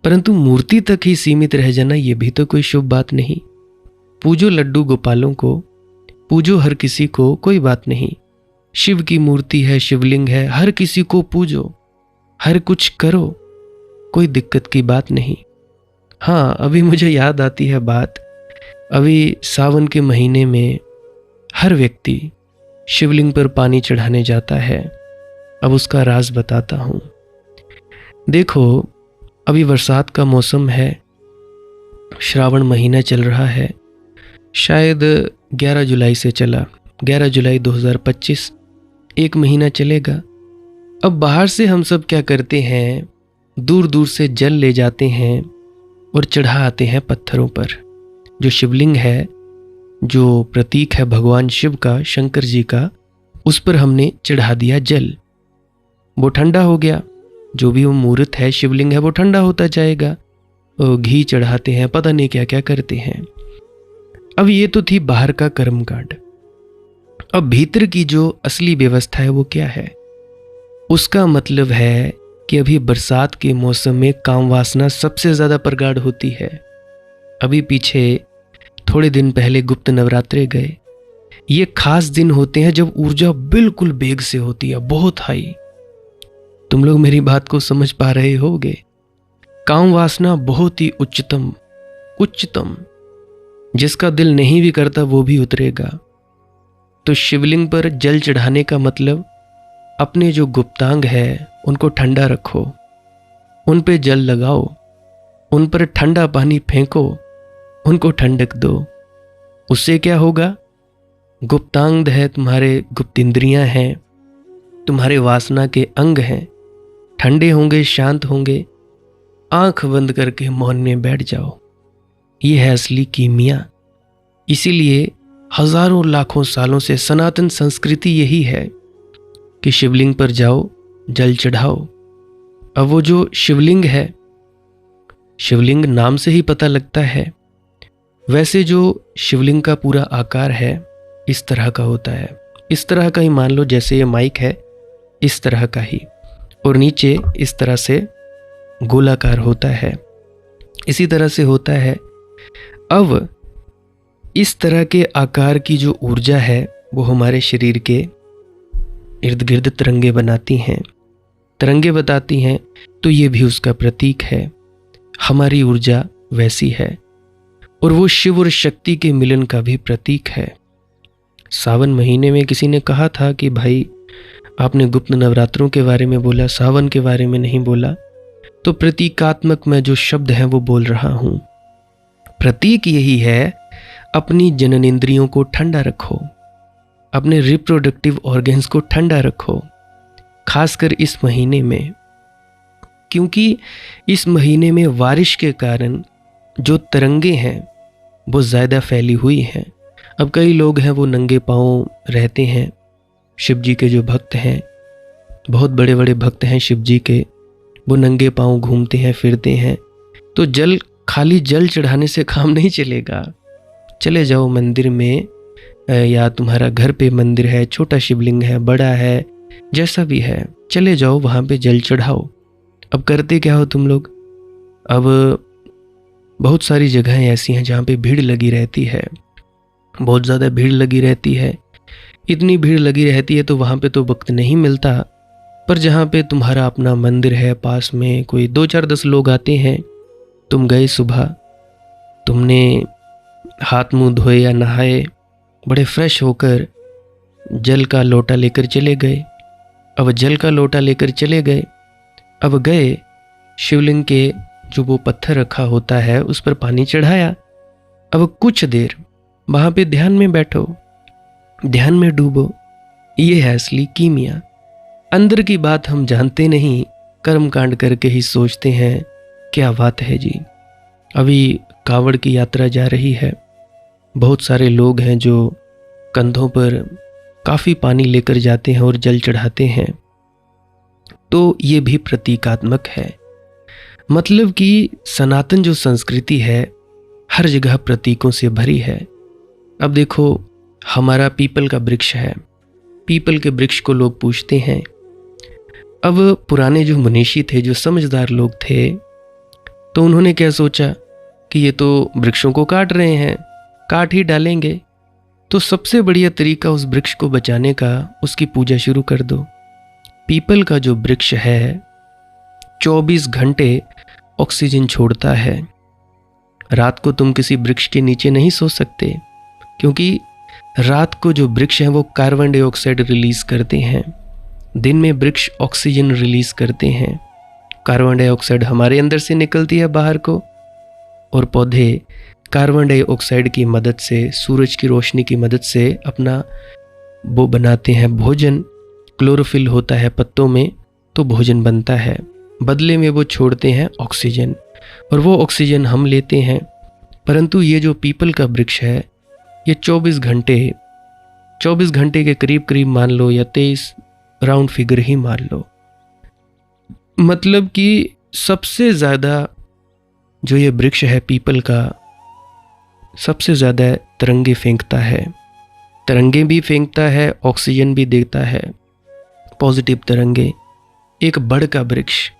परंतु मूर्ति तक ही सीमित रह जाना ये भी तो कोई शुभ बात नहीं। पूजो लड्डू गोपालों को, पूजो हर किसी को, कोई बात नहीं। शिव की मूर्ति है, शिवलिंग है, हर किसी को पूजो, हर कुछ करो, कोई दिक्कत की बात नहीं। हाँ, अभी मुझे याद आती है बात, अभी सावन के महीने में हर व्यक्ति शिवलिंग पर पानी चढ़ाने जाता है। अब उसका राज बताता हूँ। देखो, अभी बरसात का मौसम है, श्रावण महीना चल रहा है, शायद 11 जुलाई से चला, 11 जुलाई 2025, एक महीना चलेगा। अब बाहर से हम सब क्या करते हैं, दूर दूर से जल ले जाते हैं और चढ़ा आते हैं पत्थरों पर। जो शिवलिंग है, जो प्रतीक है भगवान शिव का, शंकर जी का, उस पर हमने चढ़ा दिया जल। वो ठंडा हो गया, जो भी वो मूर्त है, शिवलिंग है, वो ठंडा होता जाएगा। घी चढ़ाते हैं, पता नहीं क्या क्या करते हैं। अब ये तो थी बाहर का कर्मकांड। अब भीतर की जो असली व्यवस्था है वो क्या है? उसका मतलब है कि अभी बरसात के मौसम में काम वासना सबसे ज्यादा प्रगाढ़ होती है। अभी पीछे थोड़े दिन पहले गुप्त नवरात्रे गए। ये खास दिन होते हैं जब ऊर्जा बिल्कुल बेग से होती है, बहुत हाई। तुम लोग मेरी बात को समझ पा रहे होगे। काम वासना बहुत ही उच्चतम, उच्चतम, जिसका दिल नहीं भी करता वो भी उतरेगा। तो शिवलिंग पर जल चढ़ाने का मतलब अपने जो गुप्तांग है उनको ठंडा रखो, उन पे जल लगाओ, उन पर ठंडा पानी फेंको, उनको ठंडक दो। उससे क्या होगा? गुप्तांग है, तुम्हारे गुप्त इंद्रियां हैं, तुम्हारे वासना के अंग हैं, ठंडे होंगे, शांत होंगे। आंख बंद करके मौन में बैठ जाओ। ये है असली कीमिया। इसीलिए हजारों लाखों सालों से सनातन संस्कृति यही है कि शिवलिंग पर जाओ, जल चढ़ाओ। अब वो जो शिवलिंग है, शिवलिंग नाम से ही पता लगता है, वैसे जो शिवलिंग का पूरा आकार है इस तरह का होता है। इस तरह का ही मान लो, जैसे ये माइक है, इस तरह का ही, और नीचे इस तरह से गोलाकार होता है, इसी तरह से होता है। अब इस तरह के आकार की जो ऊर्जा है वो हमारे शरीर के इर्द गिर्द तरंगे बनाती हैं, तरंगे बताती हैं। तो ये भी उसका प्रतीक है। हमारी ऊर्जा वैसी है, और वो शिव और शक्ति के मिलन का भी प्रतीक है। सावन महीने में किसी ने कहा था कि भाई आपने गुप्त नवरात्रों के बारे में बोला, सावन के बारे में नहीं बोला। तो प्रतीकात्मक मैं जो शब्द है वो बोल रहा हूं। प्रतीक यही है, अपनी जननेंद्रियों को ठंडा रखो, अपने रिप्रोडक्टिव ऑर्गन्स को ठंडा रखो, खासकर इस महीने में, क्योंकि इस महीने में बारिश के कारण जो तरंगे हैं वो ज़्यादा फैली हुई हैं। अब कई लोग हैं वो नंगे पांव रहते हैं। शिव जी के जो भक्त हैं, बहुत बड़े बड़े भक्त हैं शिव जी के, वो नंगे पांव घूमते हैं, फिरते हैं। तो जल, खाली जल चढ़ाने से काम नहीं चलेगा। चले जाओ मंदिर में, या तुम्हारा घर पे मंदिर है, छोटा शिवलिंग है, बड़ा है, जैसा भी है, चले जाओ वहाँ पे जल चढ़ाओ। अब करते क्या हो तुम लोग? अब बहुत सारी जगहें ऐसी हैं जहाँ पे भीड़ लगी रहती है, बहुत ज़्यादा भीड़ लगी रहती है। इतनी भीड़ लगी रहती है तो वहाँ पे तो वक्त नहीं मिलता। पर जहाँ पे तुम्हारा अपना मंदिर है, पास में कोई 2-4-10 लोग आते हैं, तुम गए सुबह, तुमने हाथ मुंह धोए या नहाए, बड़े फ्रेश होकर जल का लोटा लेकर चले गए। अब जल का लोटा लेकर चले गए, अब गए शिवलिंग के जो वो पत्थर रखा होता है उस पर पानी चढ़ाया। अब कुछ देर वहाँ पे ध्यान में बैठो, ध्यान में डूबो। ये है असली कीमिया। अंदर की बात हम जानते नहीं, कर्म कांड करके ही सोचते हैं क्या बात है जी। अभी कावड़ की यात्रा जा रही है, बहुत सारे लोग हैं जो कंधों पर काफ़ी पानी लेकर जाते हैं और जल चढ़ाते हैं। तो ये भी प्रतीकात्मक है। मतलब कि सनातन जो संस्कृति है हर जगह प्रतीकों से भरी है। अब देखो, हमारा पीपल का वृक्ष है। पीपल के वृक्ष को लोग पूजते हैं। अब पुराने जो मनीषी थे, जो समझदार लोग थे, तो उन्होंने क्या सोचा कि ये तो वृक्षों को काट रहे हैं, काट ही डालेंगे। तो सबसे बढ़िया तरीका उस वृक्ष को बचाने का, उसकी पूजा शुरू कर दो। पीपल का जो वृक्ष है 24 घंटे ऑक्सीजन छोड़ता है। रात को तुम किसी वृक्ष के नीचे नहीं सो सकते, क्योंकि रात को जो वृक्ष हैं वो कार्बन डाइऑक्साइड रिलीज करते हैं। दिन में वृक्ष ऑक्सीजन रिलीज करते हैं। कार्बन डाइऑक्साइड हमारे अंदर से निकलती है बाहर को, और पौधे कार्बन डाइऑक्साइड की मदद से, सूरज की रोशनी की मदद से अपना वो बनाते हैं भोजन। क्लोरोफिल होता है पत्तों में, तो भोजन बनता है। बदले में वो छोड़ते हैं ऑक्सीजन, और वो ऑक्सीजन हम लेते हैं। परंतु ये जो पीपल का वृक्ष है, ये 24 घंटे के करीब करीब मान लो, या 23 राउंड फिगर ही मान लो, मतलब कि सबसे ज़्यादा जो ये वृक्ष है पीपल का, सबसे ज़्यादा तरंगे फेंकता है। तरंगे भी फेंकता है, ऑक्सीजन भी देता है, पॉजिटिव तरंगे। एक बड़ का वृक्ष,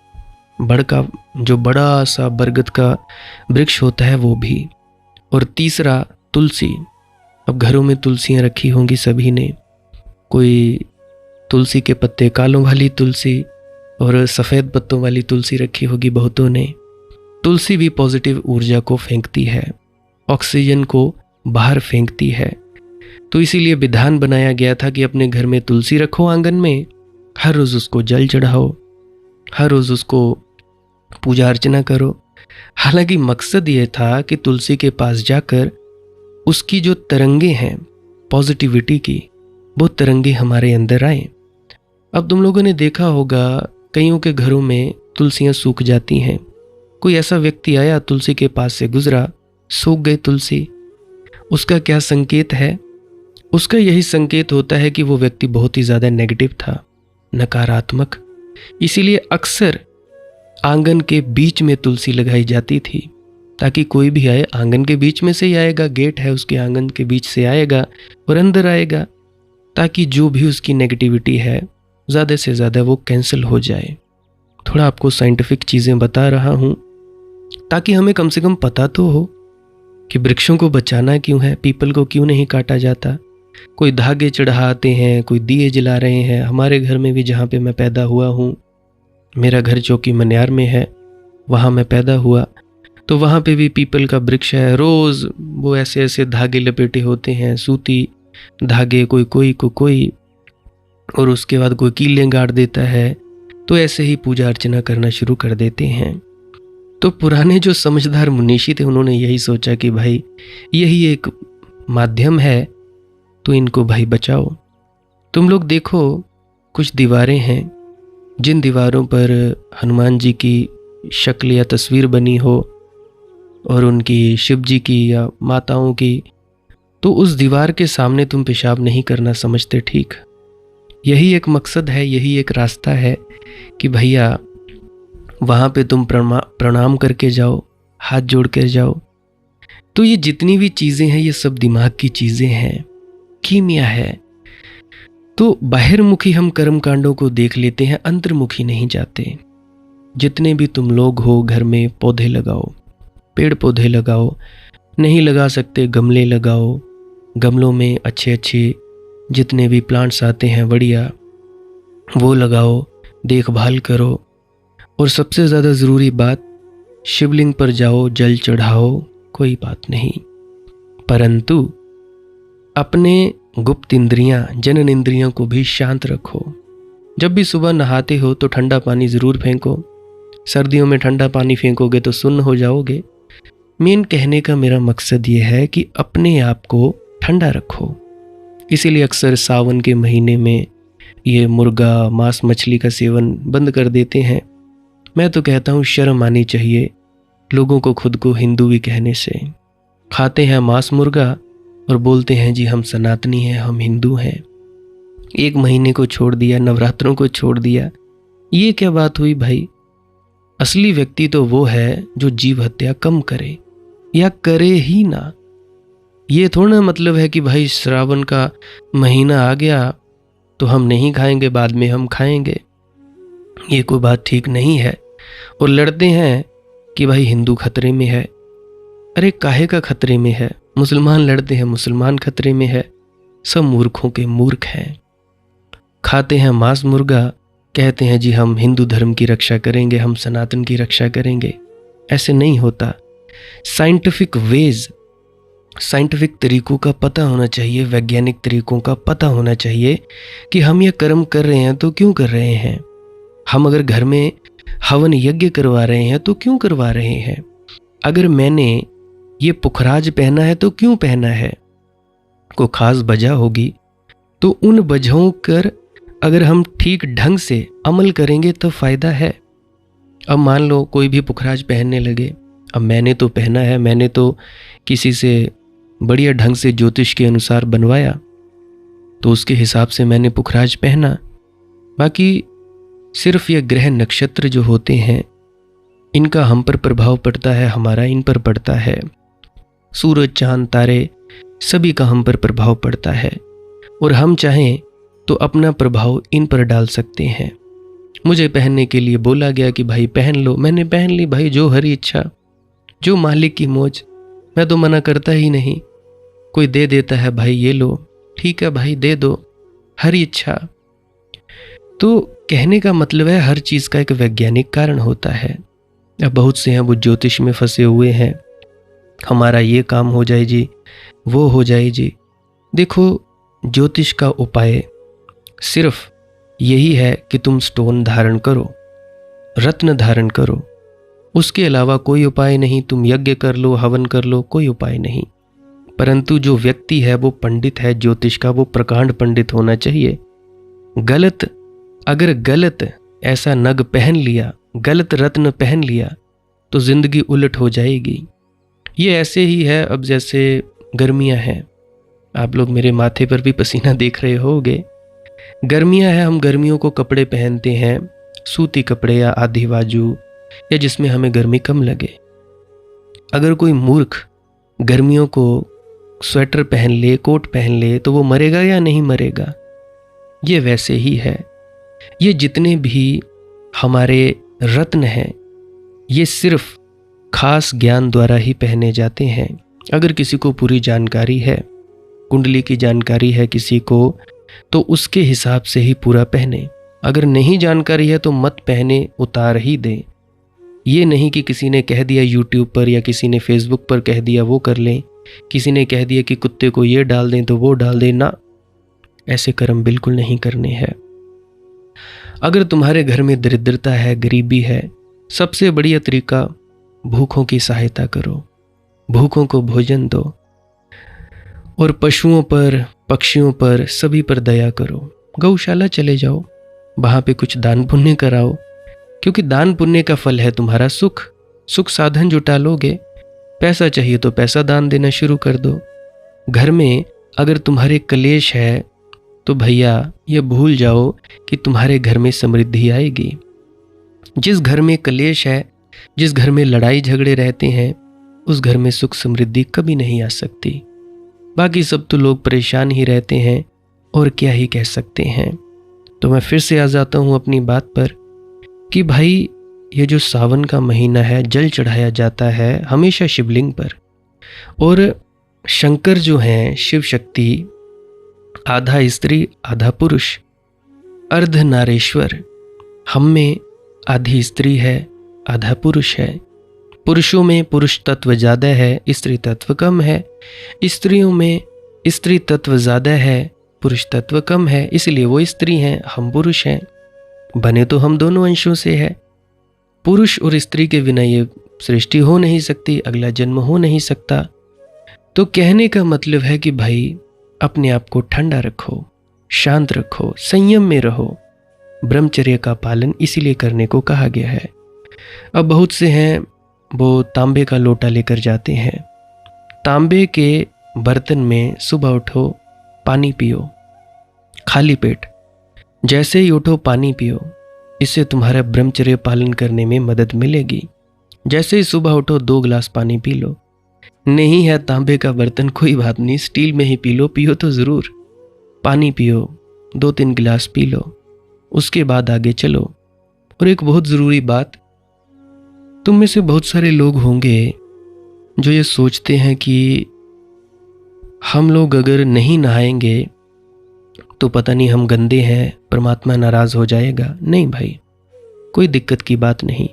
बड़ का जो बड़ा सा बरगद का वृक्ष होता है वो भी। और तीसरा तुलसी। अब घरों में तुलसियाँ रखी होंगी सभी ने। कोई तुलसी के पत्ते कालों वाली तुलसी और सफ़ेद पत्तों वाली तुलसी रखी होगी बहुतों ने। तुलसी भी पॉजिटिव ऊर्जा को फेंकती है, ऑक्सीजन को बाहर फेंकती है। तो इसीलिए विधान बनाया गया था कि अपने घर में तुलसी रखो आंगन में, हर रोज़ उसको जल चढ़ाओ, हर रोज़ उसको पूजा अर्चना करो। हालांकि मकसद ये था कि तुलसी के पास जाकर उसकी जो तरंगे हैं पॉजिटिविटी की, वो तरंगे हमारे अंदर आए। अब तुम लोगों ने देखा होगा कईयों के घरों में तुलसियाँ सूख जाती हैं। कोई ऐसा व्यक्ति आया, तुलसी के पास से गुजरा, सूख गई तुलसी। उसका क्या संकेत है? उसका यही संकेत होता है कि वो व्यक्ति बहुत ही ज़्यादा नेगेटिव था, नकारात्मक। इसीलिए अक्सर आंगन के बीच में तुलसी लगाई जाती थी, ताकि कोई भी आए आंगन के बीच में से ही आएगा, गेट है उसके आंगन के बीच से आएगा और अंदर आएगा, ताकि जो भी उसकी नेगेटिविटी है ज़्यादा से ज़्यादा वो कैंसिल हो जाए। थोड़ा आपको साइंटिफिक चीज़ें बता रहा हूँ ताकि हमें कम से कम पता तो हो कि वृक्षों को बचाना क्यों है, पीपल को क्यों नहीं काटा जाता। कोई धागे चढ़ाते हैं, कोई दिए जला रहे हैं। हमारे घर में भी, जहाँ पे मैं पैदा हुआ हूँ, मेरा घर चौकी मन्यार में है, वहाँ मैं पैदा हुआ, तो वहाँ पे भी पीपल का वृक्ष है। रोज़ वो ऐसे ऐसे धागे लपेटे होते हैं, सूती धागे, कोई, और उसके बाद कोई कीलें गाड़ देता है। तो ऐसे ही पूजा अर्चना करना शुरू कर देते हैं। तो पुराने जो समझदार मुनीषी थे, उन्होंने यही सोचा कि भाई यही एक माध्यम है, तो इनको भाई बचाओ। तुम लोग देखो, कुछ दीवारें हैं जिन दीवारों पर हनुमान जी की शक्ल या तस्वीर बनी हो, और उनकी शिव जी की या माताओं की, तो उस दीवार के सामने तुम पेशाब नहीं करना समझते ठीक। यही एक मकसद है, यही एक रास्ता है कि भैया वहाँ पे तुम प्रणाम करके जाओ, हाथ जोड़ कर जाओ। तो ये जितनी भी चीज़ें हैं, ये सब दिमाग की चीज़ें हैं, कीमिया है। तो बाहिरमुखी हम कर्म कांडों को देख लेते हैं, अंतर्मुखी नहीं जाते। जितने भी तुम लोग हो घर में, पौधे लगाओ, पेड़ पौधे लगाओ। नहीं लगा सकते, गमले लगाओ। गमलों में अच्छे अच्छे जितने भी प्लांट्स आते हैं बढ़िया, वो लगाओ, देखभाल करो। और सबसे ज़्यादा ज़रूरी बात, शिवलिंग पर जाओ, जल चढ़ाओ, कोई बात नहीं, परंतु अपने गुप्त इंद्रियां, जनन इंद्रियों को भी शांत रखो। जब भी सुबह नहाते हो तो ठंडा पानी ज़रूर फेंको। सर्दियों में ठंडा पानी फेंकोगे तो सुन्न हो जाओगे। मेन कहने का मेरा मकसद ये है कि अपने आप को ठंडा रखो। इसीलिए अक्सर सावन के महीने में ये मुर्गा, मांस, मछली का सेवन बंद कर देते हैं। मैं तो कहता हूँ शर्म आनी चाहिए लोगों को खुद को हिंदू भी कहने से। खाते हैं मांस, मुर्गा, और बोलते हैं जी हम सनातनी हैं, हम हिंदू हैं। एक महीने को छोड़ दिया, नवरात्रों को छोड़ दिया, ये क्या बात हुई भाई? असली व्यक्ति तो वो है जो जीव हत्या कम करे, या करे ही ना। ये थोड़ा मतलब है कि भाई श्रावण का महीना आ गया तो हम नहीं खाएंगे, बाद में हम खाएंगे। ये कोई बात ठीक नहीं है। और लड़ते हैं कि भाई हिंदू खतरे में है। अरे काहे का खतरे में है? मुसलमान लड़ते हैं, मुसलमान खतरे में है। सब मूर्खों के मूर्ख हैं। खाते हैं मांस मुर्गा, कहते हैं जी हम हिंदू धर्म की रक्षा करेंगे, हम सनातन की रक्षा करेंगे। ऐसे नहीं होता। साइंटिफिक वेज, साइंटिफिक तरीकों का पता होना चाहिए, वैज्ञानिक तरीकों का पता होना चाहिए कि हम ये कर्म कर रहे हैं तो क्यों कर रहे हैं। हम अगर घर में हवन यज्ञ करवा रहे हैं तो क्यों करवा रहे हैं। अगर मैंने ये पुखराज पहना है तो क्यों पहना है। कोई खास वजह होगी, तो उन वजहों कर अगर हम ठीक ढंग से अमल करेंगे तो फायदा है। अब मान लो कोई भी पुखराज पहनने लगे। अब मैंने तो पहना है, मैंने तो किसी से बढ़िया ढंग से ज्योतिष के अनुसार बनवाया, तो उसके हिसाब से मैंने पुखराज पहना। बाकी सिर्फ ये ग्रह नक्षत्र जो होते हैं इनका हम पर प्रभाव पड़ता है, हमारा इन पर पड़ता है। सूरज चांद तारे सभी का हम पर प्रभाव पड़ता है, और हम चाहें तो अपना प्रभाव इन पर डाल सकते हैं। मुझे पहनने के लिए बोला गया कि भाई पहन लो, मैंने पहन ली। भाई जो हरी इच्छा, जो मालिक की मौज, मैं तो मना करता ही नहीं। कोई दे देता है भाई ये लो, ठीक है भाई दे दो, हरी इच्छा। तो कहने का मतलब है हर चीज़ का एक वैज्ञानिक कारण होता है। अब बहुत से हैं वो ज्योतिष में फंसे हुए हैं, हमारा ये काम हो जाए जी, वो हो जाए जी। देखो ज्योतिष का उपाय सिर्फ यही है कि तुम स्टोन धारण करो, रत्न धारण करो, उसके अलावा कोई उपाय नहीं। तुम यज्ञ कर लो, हवन कर लो, कोई उपाय नहीं। परंतु जो व्यक्ति है वो पंडित है ज्योतिष का, वो प्रकांड पंडित होना चाहिए। अगर गलत ऐसा नग पहन लिया, गलत रत्न पहन लिया, तो जिंदगी उलट हो जाएगी। ये ऐसे ही है। अब जैसे गर्मियां हैं, आप लोग मेरे माथे पर भी पसीना देख रहे होगे। गर्मियां हैं, हम गर्मियों को कपड़े पहनते हैं, सूती कपड़े या आधी बाजू, या जिसमें हमें गर्मी कम लगे। अगर कोई मूर्ख गर्मियों को स्वेटर पहन ले, कोट पहन ले, तो वो मरेगा या नहीं मरेगा। ये वैसे ही है। ये जितने भी हमारे रत्न हैं ये सिर्फ खास ज्ञान द्वारा ही पहने जाते हैं। अगर किसी को पूरी जानकारी है, कुंडली की जानकारी है किसी को, तो उसके हिसाब से ही पूरा पहने। अगर नहीं जानकारी है तो मत पहने, उतार ही दे। ये नहीं कि किसी ने कह दिया यूट्यूब पर या किसी ने फेसबुक पर कह दिया वो कर लें, किसी ने कह दिया कि कुत्ते को ये डाल दें तो वो डाल दें ना, ऐसे कर्म बिल्कुल नहीं करने हैं। अगर तुम्हारे घर में दरिद्रता है, गरीबी है, सबसे बढ़िया तरीका भूखों की सहायता करो, भूखों को भोजन दो, और पशुओं पर, पक्षियों पर, सभी पर दया करो। गौशाला चले जाओ, वहाँ पे कुछ दान पुण्य कराओ, क्योंकि दान पुण्य का फल है तुम्हारा सुख। सुख साधन जुटा लोगे, पैसा चाहिए तो पैसा दान देना शुरू कर दो। घर में अगर तुम्हारे कलेश है तो भैया ये भूल जाओ कि तुम्हारे घर में समृद्धि आएगी। जिस घर में कलेश है, जिस घर में लड़ाई झगड़े रहते हैं, उस घर में सुख समृद्धि कभी नहीं आ सकती। बाकी सब तो लोग परेशान ही रहते हैं, और क्या ही कह सकते हैं। तो मैं फिर से आ जाता हूँ अपनी बात पर कि भाई ये जो सावन का महीना है, जल चढ़ाया जाता है हमेशा शिवलिंग पर। और शंकर जो हैं, शिव शक्ति, आधा स्त्री आधा पुरुष, अर्ध नारेश्वर। हम में आधी स्त्री है, आधा पुरुष है। पुरुषों में पुरुष तत्व ज़्यादा है, स्त्री तत्व कम है। स्त्रियों में स्त्री तत्व ज़्यादा है, पुरुष तत्व कम है, इसलिए वो स्त्री हैं, हम पुरुष हैं। बने तो हम दोनों अंशों से है। पुरुष और स्त्री के बिना ये सृष्टि हो नहीं सकती, अगला जन्म हो नहीं सकता। तो कहने का मतलब है कि भाई अपने आप को ठंडा रखो, शांत रखो, संयम में रहो। ब्रह्मचर्य का पालन इसीलिए करने को कहा गया है। अब बहुत से हैं वो तांबे का लोटा लेकर जाते हैं। तांबे के बर्तन में सुबह उठो, पानी पियो, खाली पेट। जैसे ही उठो पानी पियो, इससे तुम्हारा ब्रह्मचर्य पालन करने में मदद मिलेगी। जैसे ही सुबह उठो 2 गिलास पानी पी लो। नहीं है तांबे का बर्तन, कोई बात नहीं, स्टील में ही पी लो, पियो तो ज़रूर। पानी पियो, 2-3 गिलास पी लो, उसके बाद आगे चलो। और एक बहुत ज़रूरी बात, तुम में से बहुत सारे लोग होंगे जो ये सोचते हैं कि हम लोग अगर नहीं नहाएंगे तो पता नहीं हम गंदे हैं, परमात्मा नाराज़ हो जाएगा। नहीं भाई, कोई दिक्कत की बात नहीं।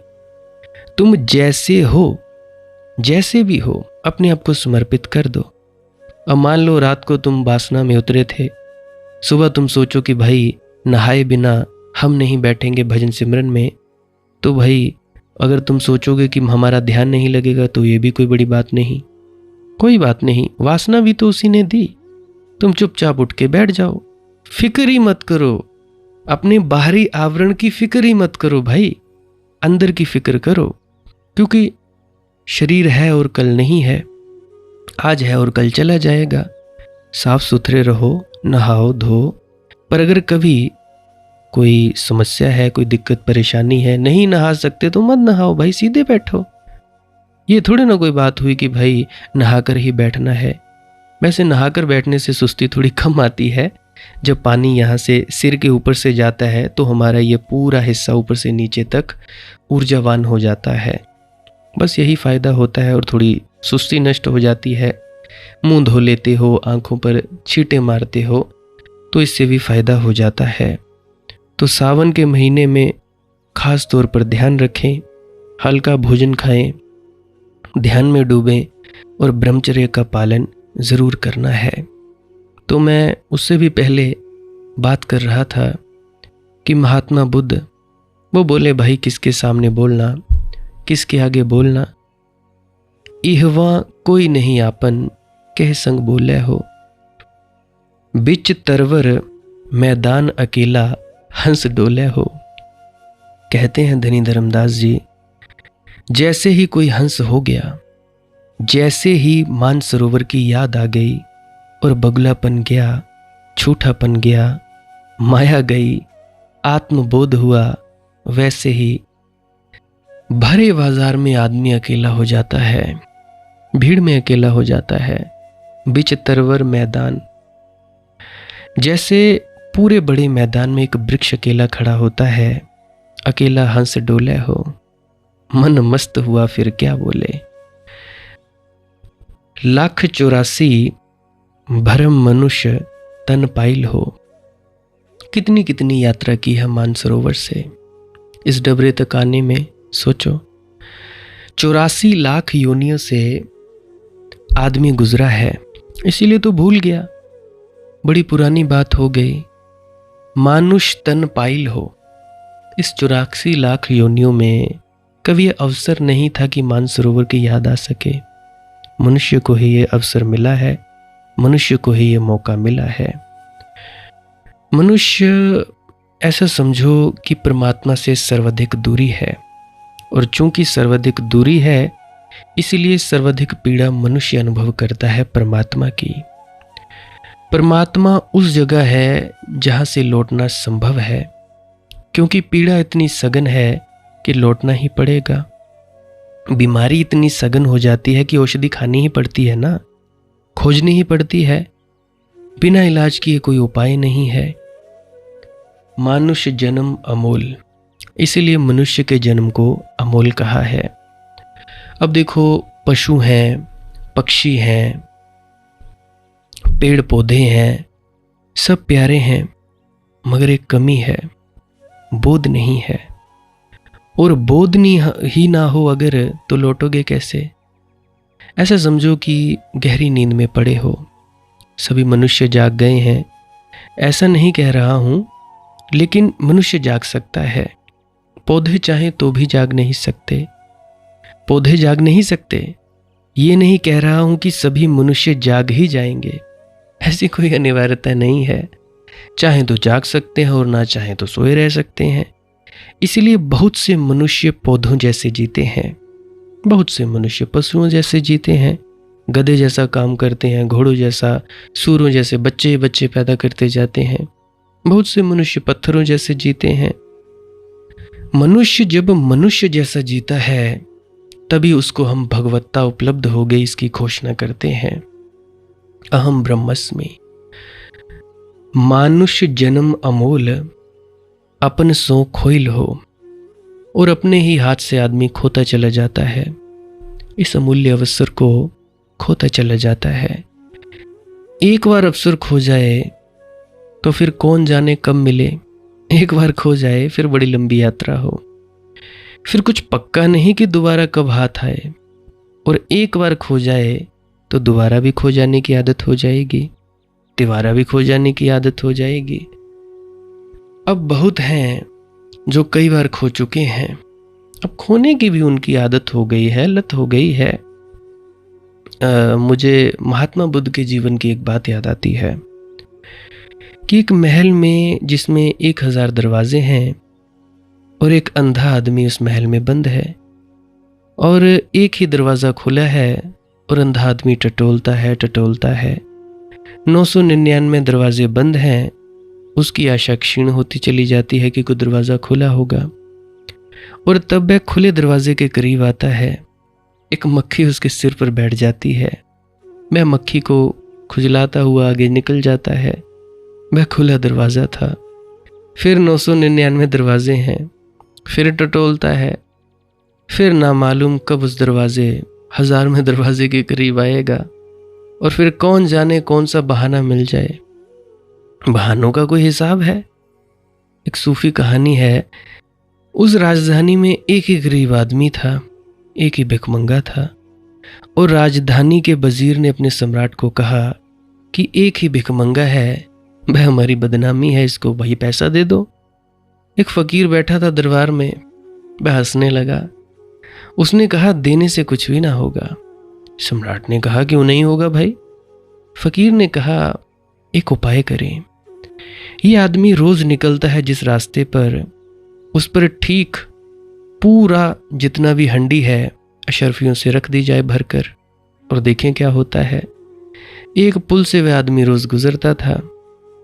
तुम जैसे हो, जैसे भी हो, अपने आप को समर्पित कर दो। अब मान लो रात को तुम वासना में उतरे थे, सुबह तुम सोचो कि भाई नहाए बिना हम नहीं बैठेंगे भजन सिमरन में, तो भाई अगर तुम सोचोगे कि हमारा ध्यान नहीं लगेगा तो ये भी कोई बड़ी बात नहीं। कोई बात नहीं, वासना भी तो उसी ने दी। तुम चुपचाप उठ के बैठ जाओ, फिक्र ही मत करो, अपने बाहरी आवरण की फिक्र ही मत करो भाई, अंदर की फिक्र करो। क्योंकि शरीर है और कल नहीं है, आज है और कल चला जाएगा। साफ सुथरे रहो, नहाओ धो। पर अगर कभी कोई समस्या है, कोई दिक्कत परेशानी है, नहीं नहा सकते तो मत नहाओ भाई, सीधे बैठो। ये थोड़ी ना कोई बात हुई कि भाई नहाकर ही बैठना है। वैसे नहाकर बैठने से सुस्ती थोड़ी कम आती है। जब पानी यहाँ से सिर के ऊपर से जाता है तो हमारा ये पूरा हिस्सा ऊपर से नीचे तक ऊर्जावान हो जाता है। बस यही फ़ायदा होता है, और थोड़ी सुस्ती नष्ट हो जाती है। मुंह धो लेते हो, आंखों पर छींटे मारते हो, तो इससे भी फ़ायदा हो जाता है। तो सावन के महीने में खास तौर पर ध्यान रखें, हल्का भोजन खाएं, ध्यान में डूबें और ब्रह्मचर्य का पालन ज़रूर करना है। तो मैं उससे भी पहले बात कर रहा था कि महात्मा बुद्ध वो बोले, भाई किसके सामने बोलना, किसके आगे बोलना। इहवा कोई नहीं आपन, कह संग बोले हो। बिच तरवर मैदान अकेला, हंस डोले हो। कहते हैं धनी धर्मदास जी, जैसे ही कोई हंस हो गया, जैसे ही मानसरोवर की याद आ गई और बगुलापन गया, छूठापन गया, माया गई, आत्मबोध हुआ, वैसे ही भरे बाजार में आदमी अकेला हो जाता है, भीड़ में अकेला हो जाता है। बिच तरवर मैदान, जैसे पूरे बड़े मैदान में एक वृक्ष अकेला खड़ा होता है, अकेला हंस डोले हो। मन मस्त हुआ फिर क्या बोले। 1,84,000 भरम मनुष्य तन पाइल हो। कितनी कितनी यात्रा की है मानसरोवर से इस डबरे तक आने में। सोचो, 84 लाख योनियों से आदमी गुजरा है, इसीलिए तो भूल गया, बड़ी पुरानी बात हो गई। मानुष तन पाइल हो। इस 84 लाख योनियों में कभी अवसर नहीं था कि मानसरोवर की याद आ सके। मनुष्य को ही ये अवसर मिला है, मनुष्य को ही ये मौका मिला है। मनुष्य ऐसा समझो कि परमात्मा से सर्वाधिक दूरी है, और चूंकि सर्वाधिक दूरी है इसलिए सर्वाधिक पीड़ा मनुष्य अनुभव करता है परमात्मा की। परमात्मा उस जगह है जहां से लौटना संभव है, क्योंकि पीड़ा इतनी सघन है कि लौटना ही पड़ेगा। बीमारी इतनी सघन हो जाती है कि औषधि खानी ही पड़ती है ना, खोजनी ही पड़ती है। बिना इलाज किए कोई उपाय नहीं है। मानुष्य जन्म अमोल, इसीलिए मनुष्य के जन्म को अमोल कहा है। अब देखो, पशु हैं, पक्षी हैं, पेड़ पौधे हैं, सब प्यारे हैं, मगर एक कमी है, बोध नहीं है। और बोध ही ना हो अगर, तो लौटोगे कैसे। ऐसा समझो कि गहरी नींद में पड़े हो, सभी मनुष्य जाग गए हैं। ऐसा नहीं कह रहा हूं, लेकिन मनुष्य जाग सकता है। पौधे चाहे तो भी जाग नहीं सकते, पौधे जाग नहीं सकते। ये नहीं कह रहा हूं कि सभी मनुष्य जाग ही जाएंगे, ऐसी कोई अनिवार्यता नहीं है। चाहे तो जाग सकते हैं और ना चाहे तो सोए रह सकते हैं। इसलिए बहुत से मनुष्य पौधों जैसे जीते हैं, बहुत से मनुष्य पशुओं जैसे जीते हैं, गधे जैसा काम करते हैं, घोड़ों जैसा, सूरों जैसे बच्चे बच्चे पैदा करते जाते हैं। बहुत से मनुष्य पत्थरों जैसे जीते हैं। मनुष्य जब मनुष्य जैसा जीता है तभी उसको हम भगवत्ता उपलब्ध हो गई इसकी घोषणा करते हैं। अहम ब्रह्मस्मि। मानुष्य जन्म अमोल, अपन सो खोइल हो। और अपने ही हाथ से आदमी खोता चला जाता है, इस अमूल्य अवसर को खोता चला जाता है। एक बार अवसर खो जाए तो फिर कौन जाने कब मिले। एक बार खो जाए फिर बड़ी लंबी यात्रा हो, फिर कुछ पक्का नहीं कि दोबारा कब हाथ आए। और एक बार खो जाए तो दोबारा भी खो जाने की आदत हो जाएगी, तिबारा भी खो जाने की आदत हो जाएगी। अब बहुत हैं जो कई बार खो चुके हैं, अब खोने की भी उनकी आदत हो गई है, लत हो गई है। मुझे महात्मा बुद्ध के जीवन की एक बात याद आती है कि एक महल में जिसमें 1000 दरवाजे हैं और एक अंधा आदमी उस महल में बंद है, और एक ही दरवाज़ा खुला है और अंधा आदमी टटोलता है। 999 दरवाजे बंद हैं। उसकी आशा क्षीण होती चली जाती है कि कोई दरवाज़ा खुला होगा। और तब वह खुले दरवाजे के करीब आता है, एक मक्खी उसके सिर पर बैठ जाती है। वह मक्खी को खुजलाता हुआ आगे निकल जाता है। वह खुला दरवाज़ा था। फिर 999 दरवाजे हैं, फिर टटोलता है, फिर ना मालूम कब उस दरवाजे 1000वें दरवाजे के करीब आएगा। और फिर कौन जाने कौन सा बहाना मिल जाए। बहानों का कोई हिसाब है। एक सूफी कहानी है, उस राजधानी में एक ही गरीब आदमी था, एक ही भिखमंगा था। और राजधानी के वजीर ने अपने सम्राट को कहा कि एक ही भिखमंगा है, वह हमारी बदनामी है, इसको भाई पैसा दे दो। एक फकीर बैठा था दरबार में, वह हंसने लगा। उसने कहा देने से कुछ भी ना होगा। सम्राट ने कहा क्यों नहीं होगा भाई। फकीर ने कहा एक उपाय करें। ये आदमी रोज निकलता है जिस रास्ते पर, उस पर ठीक पूरा जितना भी हंडी है अशरफियों से रख दी जाए भरकर, और देखें क्या होता है। एक पुल से वह आदमी रोज गुजरता था,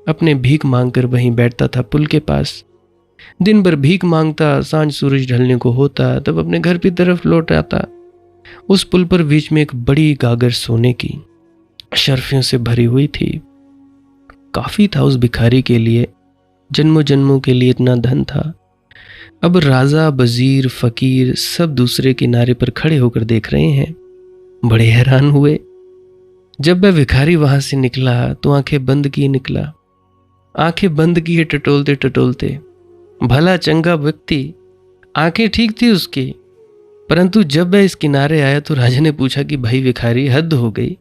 अपने भीख मांगकर वहीं बैठता था पुल के पास। दिन भर भीख मांगता, सांझ सूरज ढलने को होता तब अपने घर की तरफ लौट आता। उस पुल पर बीच में एक बड़ी गागर सोने की अशरफियों से भरी हुई थी। काफी था उस भिखारी के लिए, जन्मों जन्मों के लिए इतना धन था। अब राजा, वजीर, फकीर सब दूसरे किनारे पर खड़े होकर देख रहे हैं, बड़े हैरान हुए। जब वह भिखारी वहां से निकला तो आंखें बंद किए निकला, आंखें बंद किए टटोलते टटोलते। भला चंगा व्यक्ति, आंखें ठीक थी उसकी, परंतु जब वह इस किनारे आया तो राजा ने पूछा कि भाई भिखारी, हद हो गई,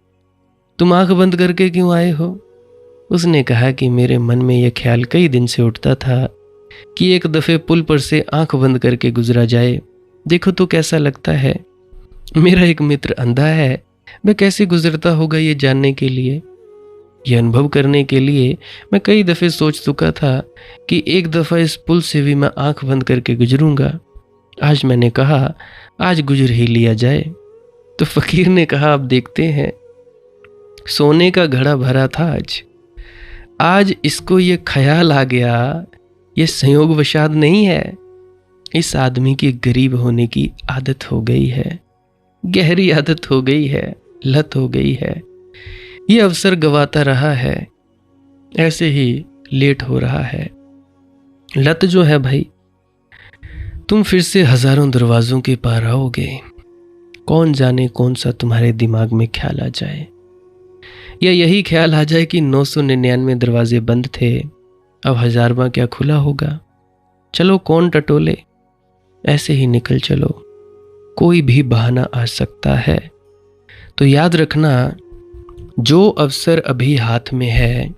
तुम आंख बंद करके क्यों आए हो। उसने कहा कि मेरे मन में यह ख्याल कई दिन से उठता था कि एक दफे पुल पर से आंख बंद करके गुजरा जाए, देखो तो कैसा लगता है। मेरा एक मित्र अंधा है, वह कैसे गुजरता होगा ये जानने के लिए, यह अनुभव करने के लिए मैं कई दफे सोच चुका था कि एक दफा इस पुल से भी मैं आंख बंद करके गुजरूंगा। आज मैंने कहा आज गुजर ही लिया जाए। तो फकीर ने कहा अब देखते हैं। सोने का घड़ा भरा था आज इसको ये ख्याल आ गया, ये संयोग वशात नहीं है, इस आदमी की गरीब होने की आदत हो गई है, गहरी आदत हो गई है, लत हो गई है। ये अवसर गवाता रहा है, ऐसे ही लेट हो रहा है। लत जो है भाई, तुम फिर से हजारों दरवाजों के पार आओगे, कौन जाने कौन सा तुम्हारे दिमाग में ख्याल आ जाए, या यही ख्याल आ जाए कि 999 दरवाजे बंद थे, अब 1000वां क्या खुला होगा। चलो कौन टटोले, ऐसे ही निकल चलो, कोई भी बहाना आ सकता है। तो याद रखना, जो अवसर अभी हाथ में है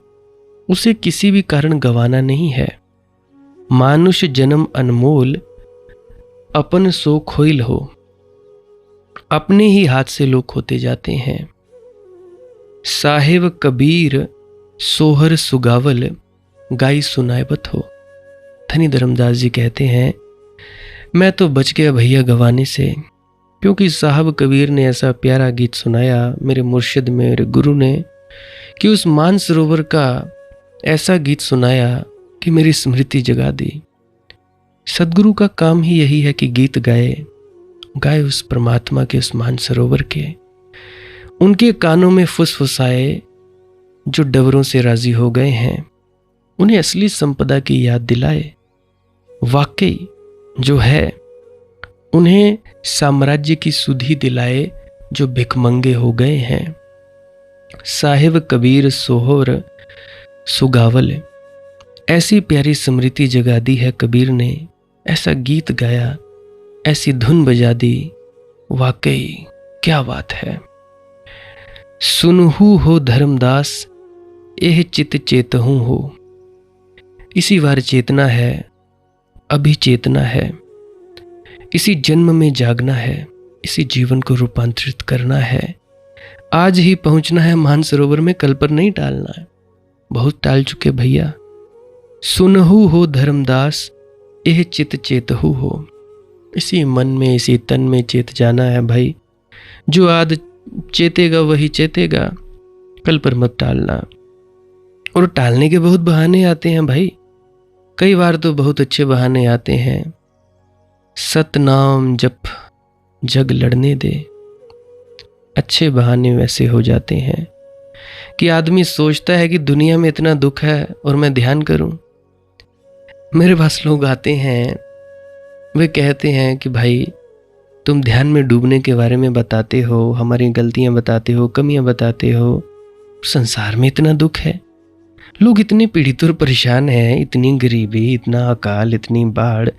उसे किसी भी कारण गंवाना नहीं है। मानुष जन्म अनमोल, अपन सो खोइल हो। अपने ही हाथ से लोग खोते जाते हैं। साहेब कबीर सोहर सुगावल, गाई सुनायबत हो। धनी धर्मदास जी कहते हैं, मैं तो बच गया भैया गवाने से, क्योंकि साहब कबीर ने ऐसा प्यारा गीत सुनाया, मेरे मुर्शिद मेरे गुरु ने, कि उस मानसरोवर का ऐसा गीत सुनाया कि मेरी स्मृति जगा दी। सदगुरु का काम ही यही है कि गीत गाए गाए उस परमात्मा के उस मानसरोवर के। उनके कानों में फुसफुसाए जो डवरों से राजी हो गए हैं, उन्हें असली संपदा की याद दिलाए। वाकई जो है उन्हें साम्राज्य की सुधि दिलाए जो भिखमंगे हो गए हैं। साहिब कबीर सोहर सुगावल, ऐसी प्यारी स्मृति जगा दी है कबीर ने, ऐसा गीत गाया, ऐसी धुन बजा दी, वाकई क्या बात है। सुनहु हो धर्मदास एह चित चेतहु हो, इसी बार चेतना है, अभी चेतना है, इसी जन्म में जागना है, इसी जीवन को रूपांतरित करना है। आज ही पहुंचना है मानसरोवर में, कल पर नहीं टालना है, बहुत टाल चुके भैया। सुनहु हो धर्मदास एह चित चेतहु हो, इसी मन में इसी तन में चेत जाना है भाई। जो आज चेतेगा वही चेतेगा, कल पर मत टालना। और टालने के बहुत बहाने आते हैं भाई, कई बार तो बहुत अच्छे बहाने आते हैं। सतनाम जप जग लड़ने दे, अच्छे बहाने वैसे हो जाते हैं कि आदमी सोचता है कि दुनिया में इतना दुख है और मैं ध्यान करूं। मेरे पास लोग आते हैं, वे कहते हैं कि भाई तुम ध्यान में डूबने के बारे में बताते हो, हमारी गलतियां बताते हो, कमियां बताते हो, संसार में इतना दुख है, लोग इतने पीड़ित और परेशान हैं, इतनी गरीबी, इतना अकाल, इतनी बाढ़,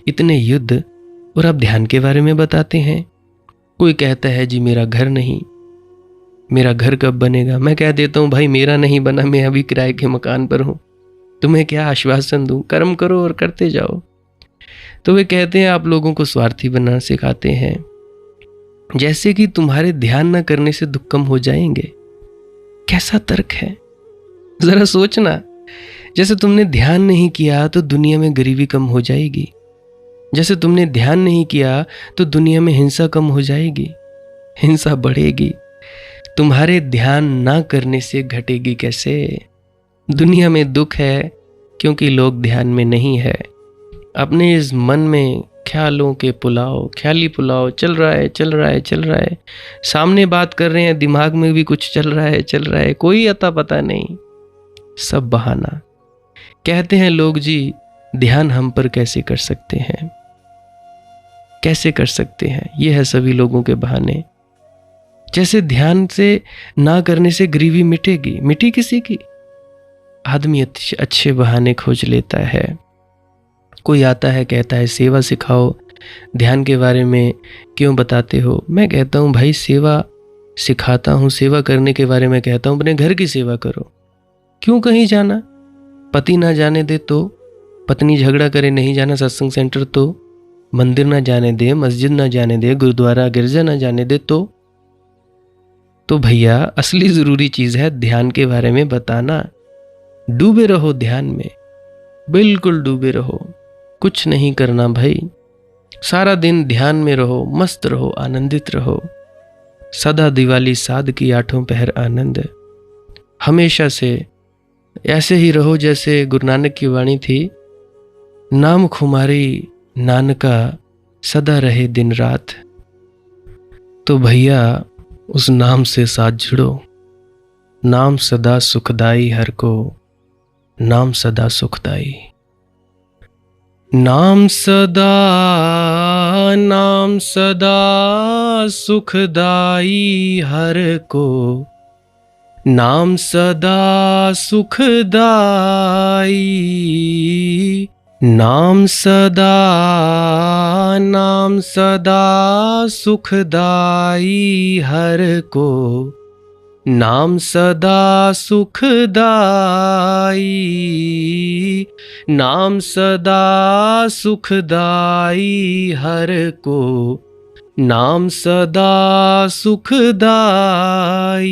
इतने युद्ध, और आप ध्यान के बारे में बताते हैं। कोई कहता है जी मेरा घर नहीं, मेरा घर कब बनेगा? मैं कह देता हूँ भाई मेरा नहीं बना, मैं अभी किराए के मकान पर हूँ, तुम्हें क्या आश्वासन दूं? कर्म करो और करते जाओ। तो वे कहते हैं आप लोगों को स्वार्थी बनना सिखाते हैं, जैसे कि तुम्हारे ध्यान न करने से दुख कम हो जाएंगे। कैसा तर्क है, जरा सोचना। जैसे तुमने ध्यान नहीं किया तो दुनिया में गरीबी कम हो जाएगी, जैसे तुमने ध्यान नहीं किया तो दुनिया में हिंसा कम हो जाएगी, हिंसा बढ़ेगी। तुम्हारे ध्यान ना करने से घटेगी कैसे? दुनिया में दुख है क्योंकि लोग ध्यान में नहीं है। अपने इस मन में ख्यालों के पुलाव, ख्याली पुलाव चल रहा है, चल रहा है, चल रहा है। सामने बात कर रहे हैं, दिमाग में भी कुछ चल रहा है, चल रहा है, कोई अता पता नहीं, सब बहाना। कहते हैं लोग जी ध्यान हम पर कैसे कर सकते हैं, कैसे कर सकते हैं? ये है सभी लोगों के बहाने। जैसे ध्यान से ना करने से गरीबी मिटेगी, मिटी किसी की? आदमी अच्छे बहाने खोज लेता है। कोई आता है कहता है सेवा सिखाओ, ध्यान के बारे में क्यों बताते हो? मैं कहता हूँ भाई सेवा सिखाता हूँ, सेवा करने के बारे में कहता हूँ, अपने घर की सेवा करो। क्यों कहीं जाना? पति ना जाने दे तो, पत्नी झगड़ा करे नहीं जाना सत्संग सेंटर तो, मंदिर ना जाने दे, मस्जिद ना जाने दे, गुरुद्वारा गिरजा ना जाने दे तो भैया असली जरूरी चीज है ध्यान के बारे में बताना। डूबे रहो ध्यान में, बिल्कुल डूबे रहो, कुछ नहीं करना भाई। सारा दिन ध्यान में रहो, मस्त रहो, आनंदित रहो। सदा दिवाली साध की आठों पहर आनंद। हमेशा से ऐसे ही रहो जैसे गुरु नानक की वाणी थी, नाम खुमारी नानका सदा रहे दिन रात। तो भैया उस नाम से साथ जुड़ो। नाम सदा सुखदाई हर को, नाम सदा सुखदाई। नाम सदा सुखदाई हर को, नाम सदा सुखदाई। नाम सदा सुखदाई हर को, नाम सदा सुखदाई। नाम सदा सुखदाई हर को, नाम सदा सुखदाई।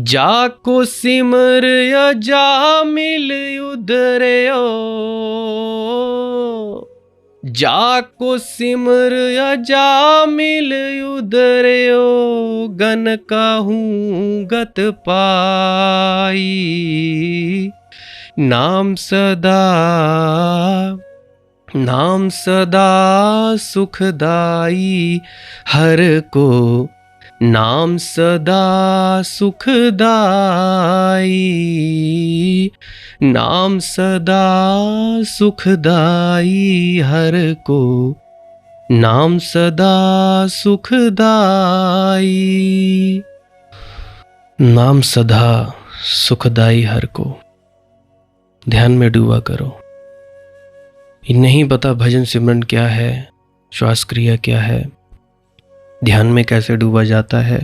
जाको सिमर या जा मिल उदरयो, जाको सिमर या जा मिल उदरयो, गन कहूँ गत पाई। नाम सदा नाम सदा सुखदाई हर को, नाम सदा सुखदाई, नाम सदा सुखदाई हर को, नाम सदा सुखदाई। नाम सदा सुखदाई हर को। ध्यान में डूबा करो। ये नहीं पता भजन सिमरन क्या है, श्वास क्रिया क्या है, ध्यान में कैसे डूबा जाता है,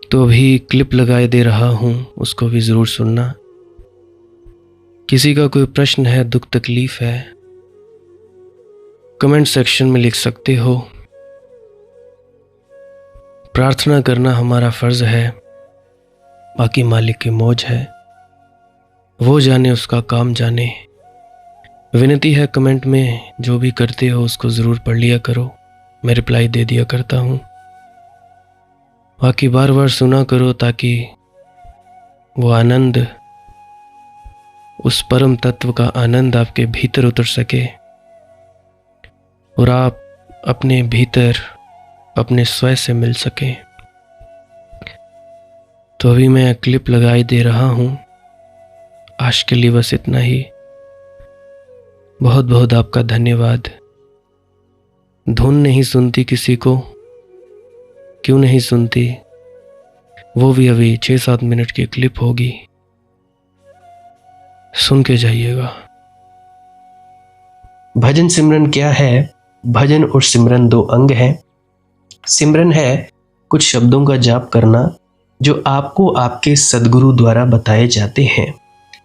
तो भी क्लिप लगाए दे रहा हूँ, उसको भी ज़रूर सुनना। किसी का कोई प्रश्न है, दुख तकलीफ है, कमेंट सेक्शन में लिख सकते हो। प्रार्थना करना हमारा फ़र्ज़ है, बाकी मालिक की मौज है, वो जाने उसका काम जाने। विनती है कमेंट में जो भी करते हो उसको ज़रूर पढ़ लिया करो, मैं रिप्लाई दे दिया करता हूँ। बाकी बार बार सुना करो ताकि वो आनंद, उस परम तत्व का आनंद आपके भीतर उतर सके और आप अपने भीतर अपने स्वयं से मिल सकें। तो अभी मैं क्लिप लगाई दे रहा हूँ। आज के लिए बस इतना ही। बहुत बहुत आपका धन्यवाद। धुन नहीं सुनती किसी को, क्यों नहीं सुनती, वो भी अभी 6-7 मिनट की क्लिप होगी, सुन के जाइएगा। भजन सिमरन क्या है? भजन और सिमरन दो अंग हैं। सिमरन है कुछ शब्दों का जाप करना जो आपको आपके सद्गुरु द्वारा बताए जाते हैं।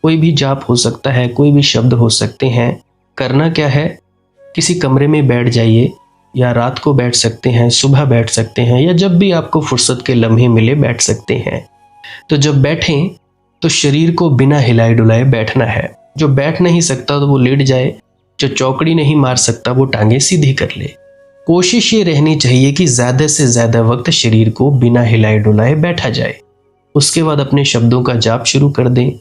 कोई भी जाप हो सकता है, कोई भी शब्द हो सकते हैं। करना क्या है? किसी कमरे में बैठ जाइए, या रात को बैठ सकते हैं, सुबह बैठ सकते हैं, या जब भी आपको फुर्सत के लम्हे मिले बैठ सकते हैं। तो जब बैठें तो शरीर को बिना हिलाए डुलाए बैठना है। जो बैठ नहीं सकता तो वो लेट जाए, जो चौकड़ी नहीं मार सकता वो टांगे सीधी कर ले। कोशिश ये रहनी चाहिए कि ज़्यादा से ज़्यादा वक्त शरीर को बिना हिलाए डुलाए बैठा जाए। उसके बाद अपने शब्दों का जाप शुरू कर दें।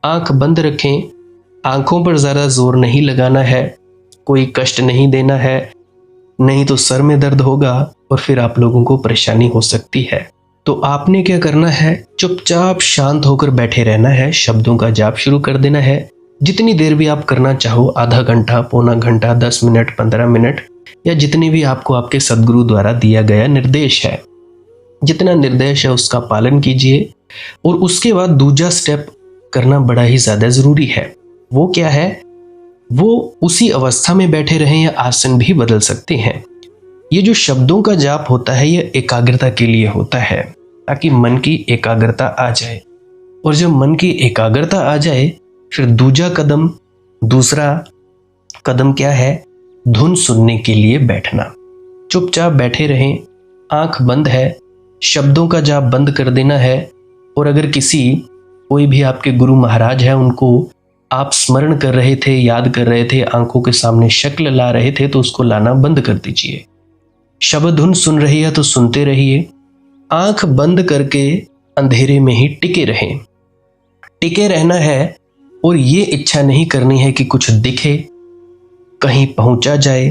आंख बंद रखें, आंखों पर ज़्यादा जोर नहीं लगाना है, कोई कष्ट नहीं देना है, नहीं तो सर में दर्द होगा और फिर आप लोगों को परेशानी हो सकती है। तो आपने क्या करना है? चुपचाप शांत होकर बैठे रहना है, शब्दों का जाप शुरू कर देना है। जितनी देर भी आप करना चाहो, आधा घंटा, पौना घंटा, 10 मिनट, 15 मिनट, या जितनी भी आपको आपके सद्गुरु द्वारा दिया गया निर्देश है, जितना निर्देश है उसका पालन कीजिए। और उसके बाद दूसरा स्टेप करना बड़ा ही ज़्यादा ज़रूरी है। वो क्या है? वो उसी अवस्था में बैठे रहें या आसन भी बदल सकते हैं। ये जो शब्दों का जाप होता है ये एकाग्रता के लिए होता है, ताकि मन की एकाग्रता आ जाए। और जब मन की एकाग्रता आ जाए फिर दूसरा कदम क्या है? धुन सुनने के लिए बैठना। चुपचाप बैठे रहें, आंख बंद है, शब्दों का जाप बंद कर देना है। और अगर कोई भी आपके गुरु महाराज है, उनको आप स्मरण कर रहे थे, याद कर रहे थे, आंखों के सामने शक्ल ला रहे थे, तो उसको लाना बंद कर दीजिए। शब्द धुन सुन रही है तो सुनते रहिए। आंख बंद करके अंधेरे में ही टिके रहें। टिके रहना है और ये इच्छा नहीं करनी है कि कुछ दिखे, कहीं पहुंचा जाए,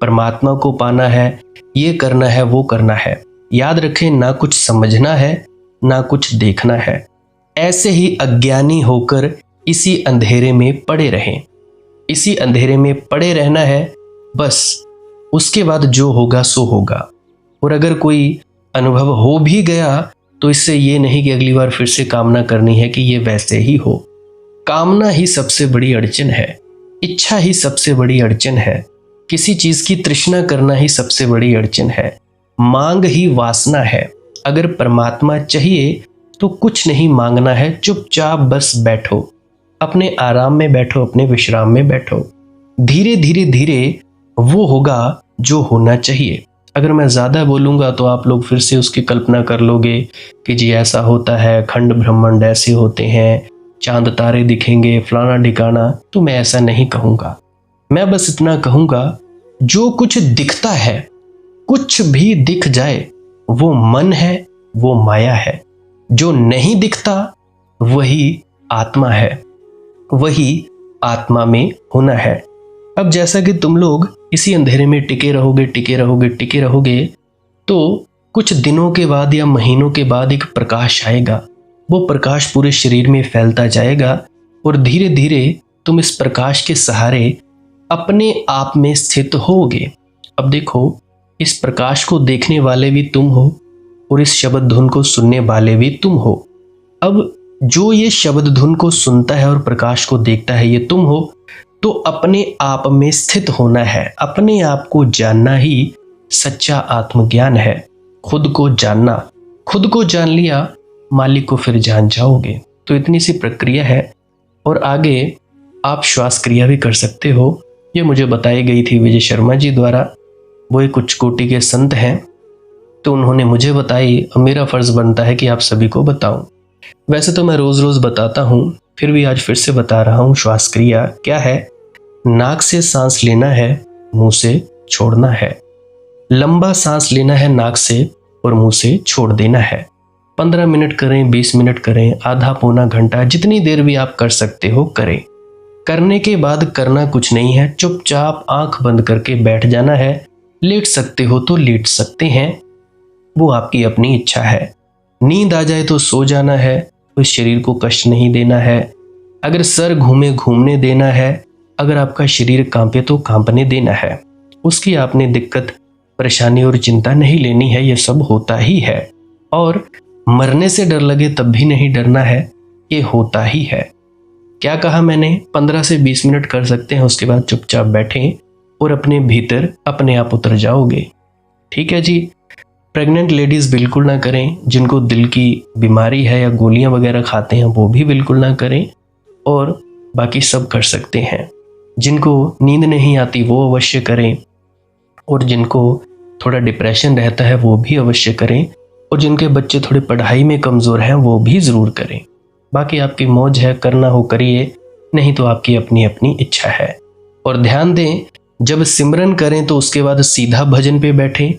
परमात्मा को पाना है, ये करना है, वो करना है। याद रखें, ना कुछ समझना है, ना कुछ देखना है। ऐसे ही अज्ञानी होकर इसी अंधेरे में पड़े रहें। इसी अंधेरे में पड़े रहना है बस। उसके बाद जो होगा सो होगा। और अगर कोई अनुभव हो भी गया तो इससे ये नहीं कि अगली बार फिर से कामना करनी है कि ये वैसे ही हो। कामना ही सबसे बड़ी अड़चन है, इच्छा ही सबसे बड़ी अड़चन है, किसी चीज़ की तृष्णा करना ही सबसे बड़ी अड़चन है, मांग ही वासना है। अगर परमात्मा चाहिए तो कुछ नहीं मांगना है, चुपचाप बस बैठो, अपने आराम में बैठो, अपने विश्राम में बैठो। धीरे धीरे धीरे वो होगा जो होना चाहिए। अगर मैं ज़्यादा बोलूँगा तो आप लोग फिर से उसकी कल्पना कर लोगे कि जी ऐसा होता है, खंड ब्रह्मांड ऐसे होते हैं, चांद तारे दिखेंगे, फलाना ठिकाना। तो मैं ऐसा नहीं कहूँगा। मैं बस इतना कहूँगा, जो कुछ दिखता है, कुछ भी दिख जाए, वो मन है, वो माया है। जो नहीं दिखता वही आत्मा है, वही आत्मा में होना है। अब जैसा कि तुम लोग इसी अंधेरे में टिके रहोगे टिके रहोगे टिके रहोगे, तो कुछ दिनों के बाद या महीनों के बाद एक प्रकाश आएगा। वो प्रकाश पूरे शरीर में फैलता जाएगा और धीरे धीरे तुम इस प्रकाश के सहारे अपने आप में स्थित होगे। अब देखो, इस प्रकाश को देखने वाले भी तुम हो और इस शब्द धुन को सुनने वाले भी तुम हो। अब जो ये शब्द धुन को सुनता है और प्रकाश को देखता है, ये तुम हो। तो अपने आप में स्थित होना है, अपने आप को जानना ही सच्चा आत्मज्ञान है। खुद को जानना, खुद को जान लिया मालिक को फिर जान जाओगे। तो इतनी सी प्रक्रिया है और आगे आप श्वास क्रिया भी कर सकते हो। ये मुझे बताई गई थी विजय शर्मा जी द्वारा। वो एक उच्च कोटि के संत हैं, तो उन्होंने मुझे बताई और मेरा फर्ज बनता है कि आप सभी को बताऊं। वैसे तो मैं रोज रोज बताता हूं, फिर भी आज फिर से बता रहा हूं। श्वास क्रिया क्या है? नाक से सांस लेना है, मुंह से छोड़ना है। लंबा सांस लेना है नाक से और मुंह से छोड़ देना है। 15 मिनट करें, 20 मिनट करें, आधा पौना घंटा, जितनी देर भी आप कर सकते हो करें। करने के बाद करना कुछ नहीं है, चुपचाप आंख बंद करके बैठ जाना है। लेट सकते हो तो लेट सकते हैं, वो आपकी अपनी इच्छा है। नींद आ जाए तो सो जाना है, तो शरीर को कष्ट नहीं देना है। अगर सर घूमे घूमने देना है, अगर आपका शरीर कांपे तो कांपने देना है। उसकी आपने दिक्कत, परेशानी और चिंता नहीं लेनी है, ये सब होता ही है। और मरने से डर लगे तब भी नहीं डरना है, ये होता ही है। क्या कहा मैंने? 15 से 20 मिनट कर सकते हैं, उसके बाद चुपचाप बैठें और अपने भीतर अपने आप उतर जाओगे। ठीक है जी। प्रेग्नेंट लेडीज़ बिल्कुल ना करें, जिनको दिल की बीमारी है या गोलियां वगैरह खाते हैं वो भी बिल्कुल ना करें, और बाकी सब कर सकते हैं। जिनको नींद नहीं आती वो अवश्य करें, और जिनको थोड़ा डिप्रेशन रहता है वो भी अवश्य करें, और जिनके बच्चे थोड़े पढ़ाई में कमज़ोर हैं वो भी ज़रूर करें। बाकी आपकी मौज है, करना हो करिए, नहीं तो आपकी अपनी अपनी इच्छा है। और ध्यान दें, जब सिमरन करें तो उसके बाद सीधा भजन पे बैठें,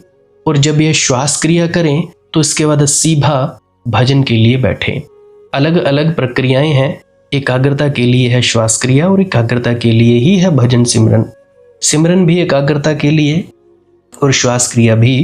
और जब ये श्वास क्रिया करें तो इसके बाद सीधा भजन के लिए बैठें। अलग अलग प्रक्रियाएं हैं। एकाग्रता के लिए है श्वास क्रिया और एकाग्रता के लिए ही है भजन सिमरन। सिमरन भी एकाग्रता के लिए और श्वास क्रिया भी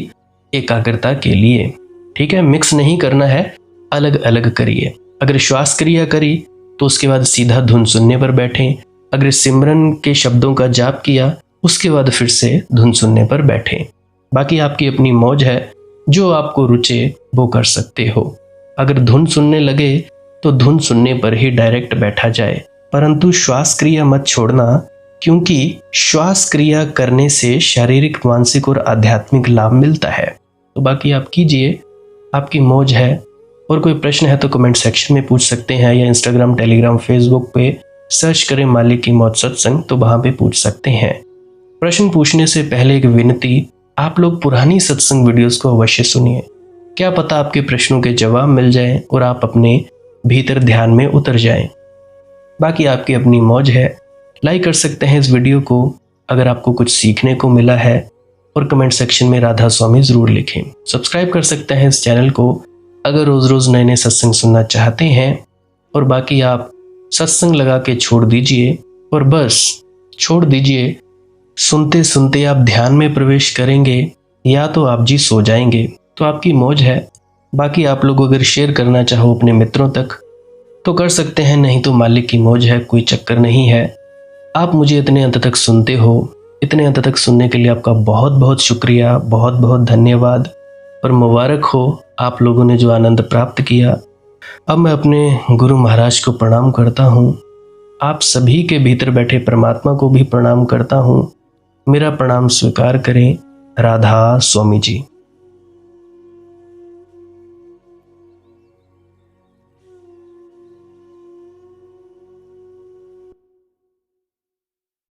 एकाग्रता के लिए। ठीक है, मिक्स नहीं करना है, अलग अलग करिए। अगर श्वास क्रिया करी तो उसके बाद सीधा धुन सुनने पर बैठें। अगर सिमरन के शब्दों का जाप किया उसके बाद फिर से धुन सुनने पर बैठें। बाकी आपकी अपनी मौज है, जो आपको रुचे वो कर सकते हो। अगर धुन सुनने लगे तो धुन सुनने पर ही डायरेक्ट बैठा जाए, परंतु श्वास क्रिया मत छोड़ना, क्योंकि श्वास क्रिया करने से शारीरिक, मानसिक और आध्यात्मिक लाभ मिलता है। तो बाकी आप कीजिए, आपकी मौज है। और कोई प्रश्न है तो कमेंट सेक्शन में पूछ सकते हैं, या इंस्टाग्राम, टेलीग्राम, फेसबुक पे सर्च करें मालिक की मौज सत्संग, तो वहाँ पे पूछ सकते हैं। प्रश्न पूछने से पहले एक विनती, आप लोग पुरानी सत्संग वीडियोस को अवश्य सुनिए। क्या पता आपके प्रश्नों के जवाब मिल जाएं और आप अपने भीतर ध्यान में उतर जाएं। बाकी आपकी अपनी मौज है। लाइक कर सकते हैं इस वीडियो को अगर आपको कुछ सीखने को मिला है, और कमेंट सेक्शन में राधा स्वामी ज़रूर लिखें। सब्सक्राइब कर सकते हैं इस चैनल को अगर रोज़ रोज़ नए नए सत्संग सुनना चाहते हैं। और बाकी आप सत्संग लगा के छोड़ दीजिए, और बस छोड़ दीजिए। सुनते सुनते आप ध्यान में प्रवेश करेंगे या तो आप जी सो जाएंगे, तो आपकी मौज है। बाकी आप लोग अगर शेयर करना चाहो अपने मित्रों तक तो कर सकते हैं, नहीं तो मालिक की मौज है, कोई चक्कर नहीं है। आप मुझे इतने अंत तक सुनते हो, इतने अंत तक सुनने के लिए आपका बहुत बहुत शुक्रिया, बहुत बहुत धन्यवाद, और मुबारक हो आप लोगों ने जो आनंद प्राप्त किया। अब मैं अपने गुरु महाराज को प्रणाम करता हूँ। आप सभी के भीतर बैठे परमात्मा को भी प्रणाम करता हूँ। मेरा प्रणाम स्वीकार करें। राधा स्वामी जी।